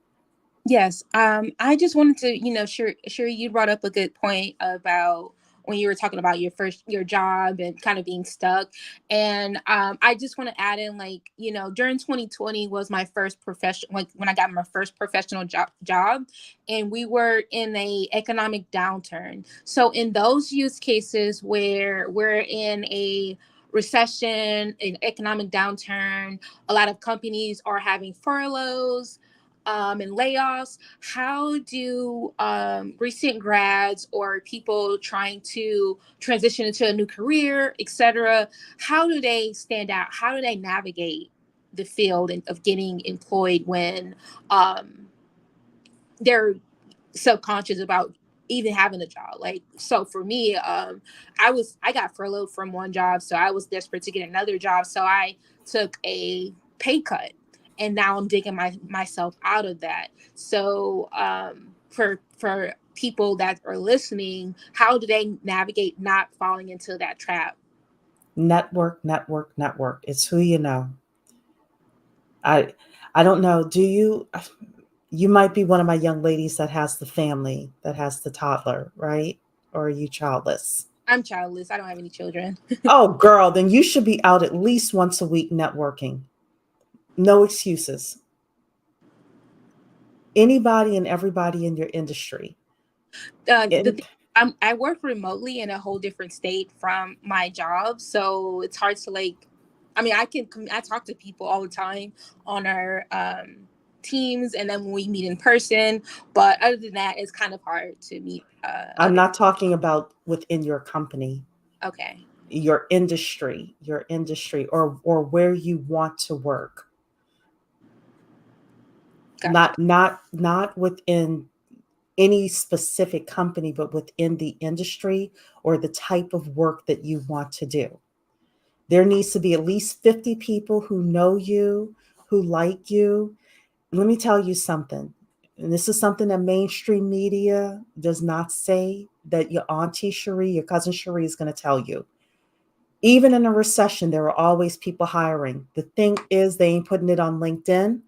Yes. I just wanted to, sure you brought up a good point about when you were talking about your job and kind of being stuck. And I just want to add in, like, during 2020 was my first profession, like when I got my first professional job, and we were in a economic downturn. So in those use cases where we're in a recession, an economic downturn, a lot of companies are having furloughs, and layoffs. How do recent grads or people trying to transition into a new career, etc., how do they stand out? How do they navigate the field of getting employed when they're subconscious about even having a job. Like, so for me, I got furloughed from one job, so I was desperate to get another job, so I took a pay cut, and now I'm digging myself out of that. So for people that are listening, how do they navigate not falling into that trap? Network, network, network. It's who you know. I I don't know. Do you? You might be one of my young ladies that has the family, that has the toddler, right? Or are you childless? I'm childless. I don't have any children. Oh, girl, then you should be out at least once a week networking. No excuses. Anybody and everybody in your industry. The And thing, I work remotely in a whole different state from my job, so it's hard to like. I mean, I talk to people all the time on our teams, and then when we meet in person. But other than that, it's kind of hard to meet I'm other. not talking about within your company, Okay, your industry, or where you want to work. gotcha. Not within any specific company, but within the industry or the type of work that you want to do. There needs to be at least 50 people who know you, who like you. Let me tell you something. And this is something that mainstream media does not say, that your auntie Cherie, your cousin Cherie is going to tell you. Even in a recession, there are always people hiring. The thing is, they ain't putting it on LinkedIn.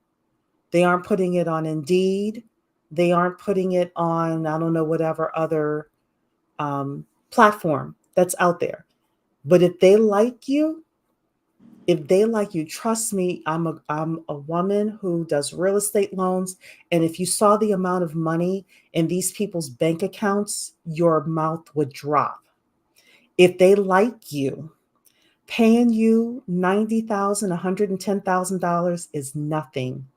They aren't putting it on Indeed. They aren't putting it on, I don't know, whatever other platform that's out there. But if they like you, trust me, I'm a woman who does real estate loans. And if you saw the amount of money in these people's bank accounts, your mouth would drop. If they like you, paying you $90,000, $110,000 is nothing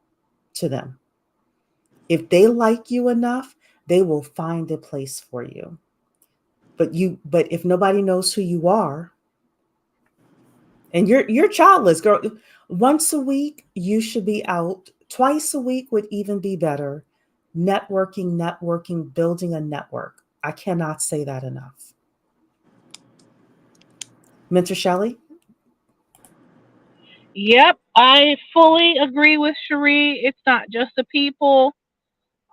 to them. If they like you enough, they will find a place for you. But if nobody knows who you are, and you're childless, girl, once a week you should be out. Twice a week would even be better. Networking, networking, building a network. I cannot say that enough. Mentor Shelley? Yep, I fully agree with Cherie. It's not just the people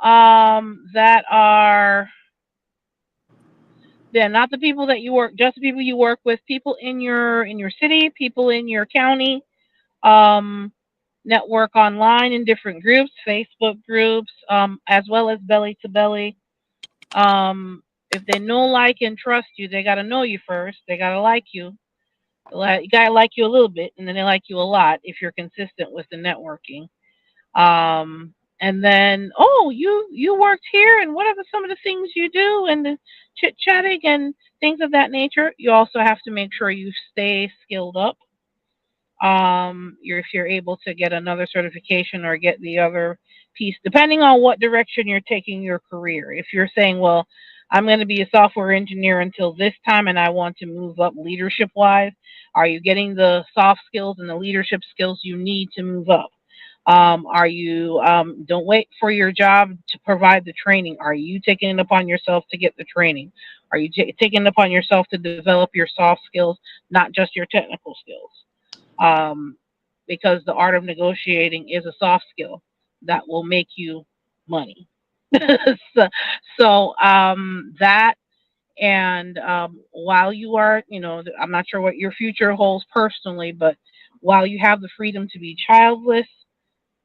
that are, they're not the people that you work, just the people you work with, people in your city, people in your county. Um, Network online in different groups, Facebook groups, as well as belly to belly. If they know, like, and trust you, they gotta know you first. They gotta like you. You gotta like you a little bit, and then they like you a lot if you're consistent with the networking. And then, oh, you worked here, and what are some of the things you do, and the chit chatting and things of that nature. You also have to make sure you stay skilled up. If you're able to get another certification or get the other piece, depending on what direction you're taking your career. If you're saying, well, I'm going to be a software engineer until this time and I want to move up leadership wise, are you getting the soft skills and the leadership skills you need to move up? Are you, don't wait for your job to provide the training. Are you taking it upon yourself to get the training? Are you taking it upon yourself to develop your soft skills, not just your technical skills? um, because the art of negotiating is a soft skill that will make you money. so, that, and while you are, I'm not sure what your future holds personally, but while you have the freedom to be childless,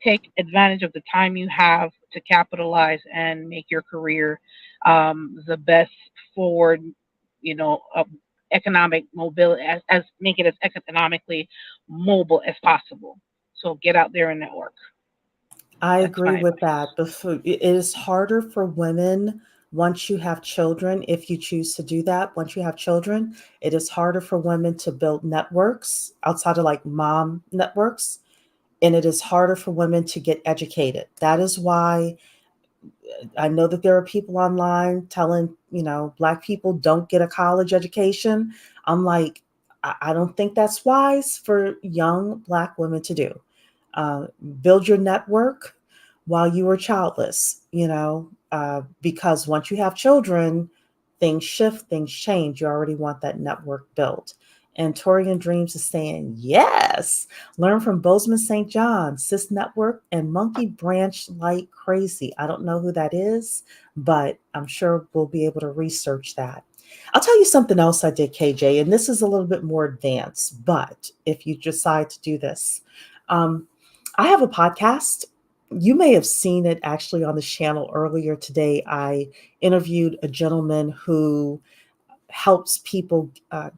take advantage of the time you have to capitalize and make your career the best forward, you know, uh, economic mobility, as make it as economically mobile as possible. So get out there and network. I That's agree my with advice. that. It is harder for women once you have children, if you choose to do that. Once you have children, it is harder for women to build networks outside of like mom networks. And it is harder for women to get educated. That is why I know that there are people online telling, Black people don't get a college education. I'm like, I don't think that's wise for young Black women to do. Uh, Build your network while you are childless. because once you have children, things shift, things change. You already want that network built. And Torian Dreams is saying, yes, learn from Bozeman St. John, Sis Network, and Monkey Branch like crazy. I don't know who that is, but I'm sure we'll be able to research that. I'll tell you something else I did, KJ, and this is a little bit more advanced, but if you decide to do this, um, I have a podcast. You may have seen it actually on the channel earlier today. I interviewed a gentleman who helps people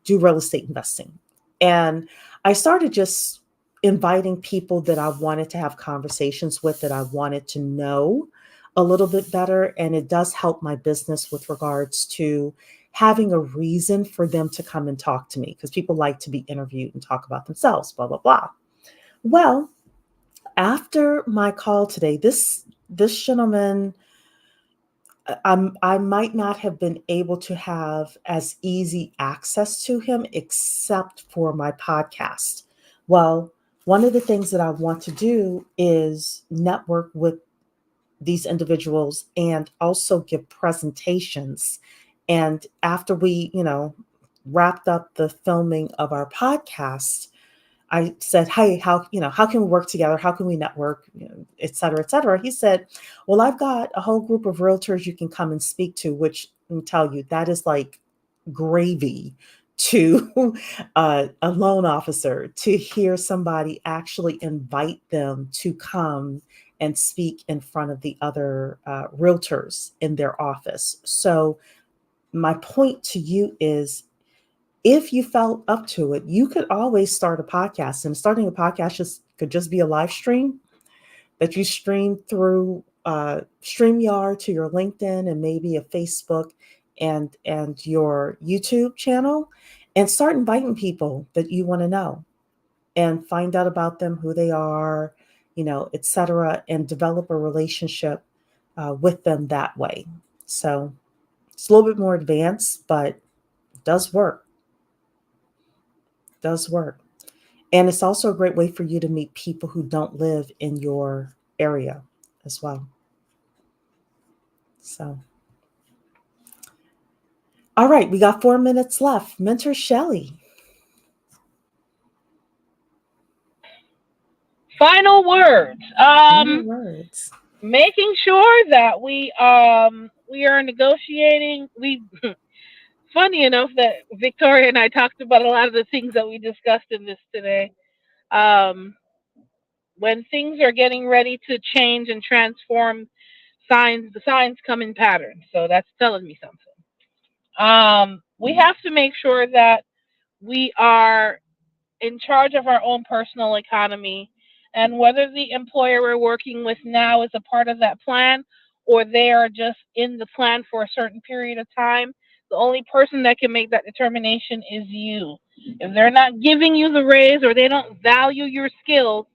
do real estate investing. And I started just inviting people that I wanted to have conversations with, that I wanted to know a little bit better. And it does help my business with regards to having a reason for them to come and talk to me, because people like to be interviewed and talk about themselves, blah, blah, blah. Well, after my call today, this gentleman, I might not have been able to have as easy access to him except for my podcast. Well, one of the things that I want to do is network with these individuals and also give presentations. And after we, wrapped up the filming of our podcast, I said, "Hey, how can we work together? How can we network, et cetera, et cetera?" He said, "Well, I've got a whole group of realtors you can come and speak to," which I tell you, that is like gravy to a loan officer, to hear somebody actually invite them to come and speak in front of the other realtors in their office. So my point to you is, if you felt up to it, you could always start a podcast. And starting a podcast could just be a live stream that you stream through StreamYard to your LinkedIn and maybe a Facebook and your YouTube channel, and start inviting people that you want to know and find out about them, who they are, et cetera, and develop a relationship with them that way. So it's a little bit more advanced, but it does work. Does work. And it's also a great way for you to meet people who don't live in your area as well. So, all right, we got 4 minutes left. Mentor Shelley. Final words. Final words. Making sure that we are negotiating. We funny enough that Victoria and I talked about a lot of the things that we discussed in this today. Um, when things are getting ready to change and transform, the signs come in patterns. So that's telling me something. We have to make sure that we are in charge of our own personal economy, and whether the employer we're working with now is a part of that plan or they are just in the plan for a certain period of time, the only person that can make that determination is you. If they're not giving you the raise or they don't value your skills,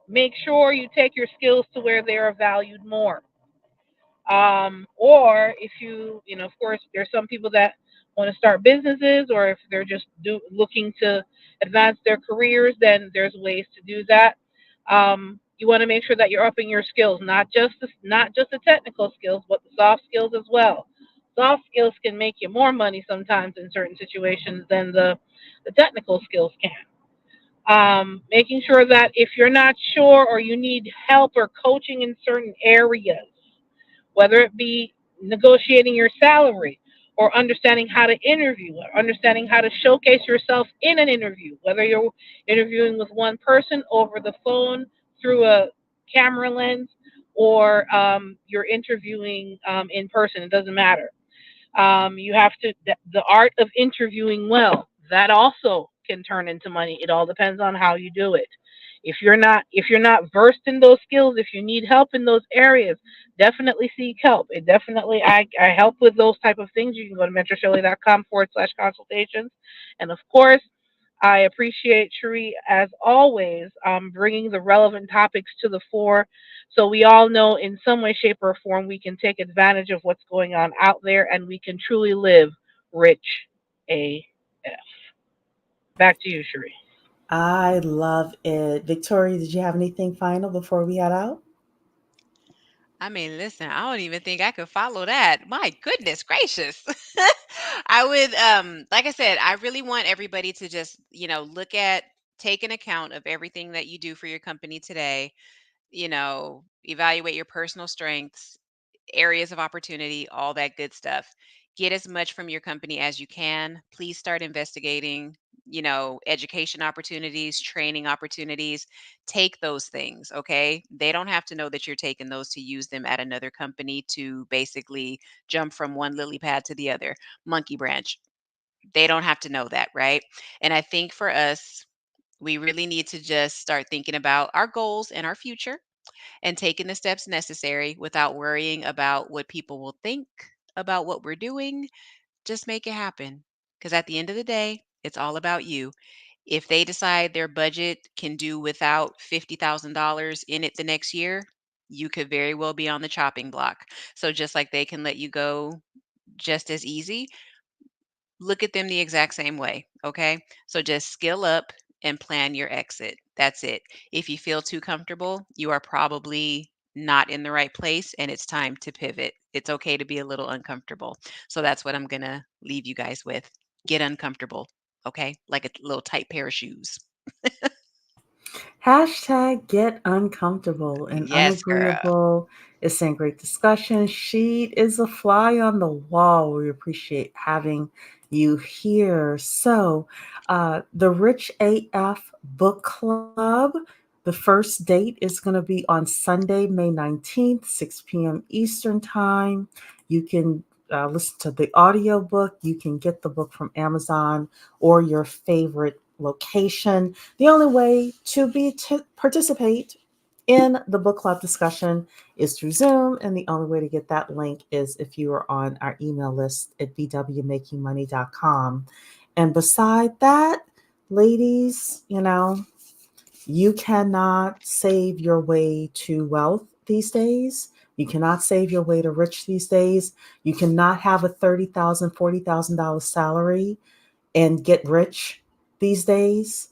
make sure you take your skills to where they are valued more. Or if of course, there's some people that want to start businesses, or if they're just looking to advance their careers, then there's ways to do that. You want to make sure that you're upping your skills, not just the technical skills, but the soft skills as well. Soft skills can make you more money sometimes in certain situations than the technical skills can. Making sure that if you're not sure or you need help or coaching in certain areas, whether it be negotiating your salary or understanding how to interview or understanding how to showcase yourself in an interview, whether you're interviewing with one person over the phone through a camera lens or you're interviewing in person, it doesn't matter. You have to, the art of interviewing well, that also can turn into money. It all depends on how you do it. If you're not versed in those skills, if you need help in those areas, definitely seek help. It definitely, I help with those type of things. You can go to mentorshelley.com/consultations. And of course, I appreciate Cherie, as always, bringing the relevant topics to the fore, so we all know in some way, shape, or form we can take advantage of what's going on out there and we can truly live rich AF. Back to you, Cherie. I love it. Victoria, did you have anything final before we head out? I mean, listen, I don't even think I could follow that. My goodness gracious. I would like I said, I really want everybody to just, look at take an account of everything that you do for your company today, evaluate your personal strengths, areas of opportunity, all that good stuff. Get as much from your company as you can. Please start investigating, education opportunities, training opportunities. Take those things, okay? They don't have to know that you're taking those to use them at another company to basically jump from one lily pad to the other, monkey branch. They don't have to know that, right? And I think for us, we really need to just start thinking about our goals and our future and taking the steps necessary without worrying about what people will think about what we're doing. Just make it happen. Because at the end of the day, it's all about you. If they decide their budget can do without $50,000 in it the next year, you could very well be on the chopping block. So just like they can let you go just as easy, look at them the exact same way. Okay. So just skill up and plan your exit. That's it. If you feel too comfortable, you are probably not in the right place and it's time to pivot. It's okay to be a little uncomfortable. So that's what I'm going to leave you guys with. Get uncomfortable. Okay. Like a little tight pair of shoes. Hashtag get uncomfortable and Yes, girl. unagreeable is saying great discussion. She is a fly on the wall. We appreciate having you here. So, the Rich AF Book Club, the first date is going to be on Sunday, May 19th, 6 p.m. Eastern Time. You can listen to the audio book. You can get the book from Amazon or your favorite location. The only way to participate in the book club discussion is through Zoom, and the only way to get that link is if you are on our email list at bwmakingmoney.com. And beside that, ladies, you cannot save your way to wealth these days. You cannot save your way to rich these days. You cannot have a $30,000, $40,000 salary and get rich these days.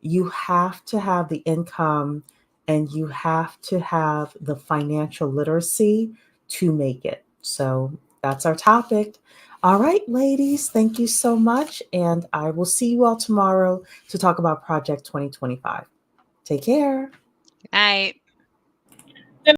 You have to have the income and you have to have the financial literacy to make it. So that's our topic. All right, ladies, thank you so much. And I will see you all tomorrow to talk about Project 2025. Take care. Good night.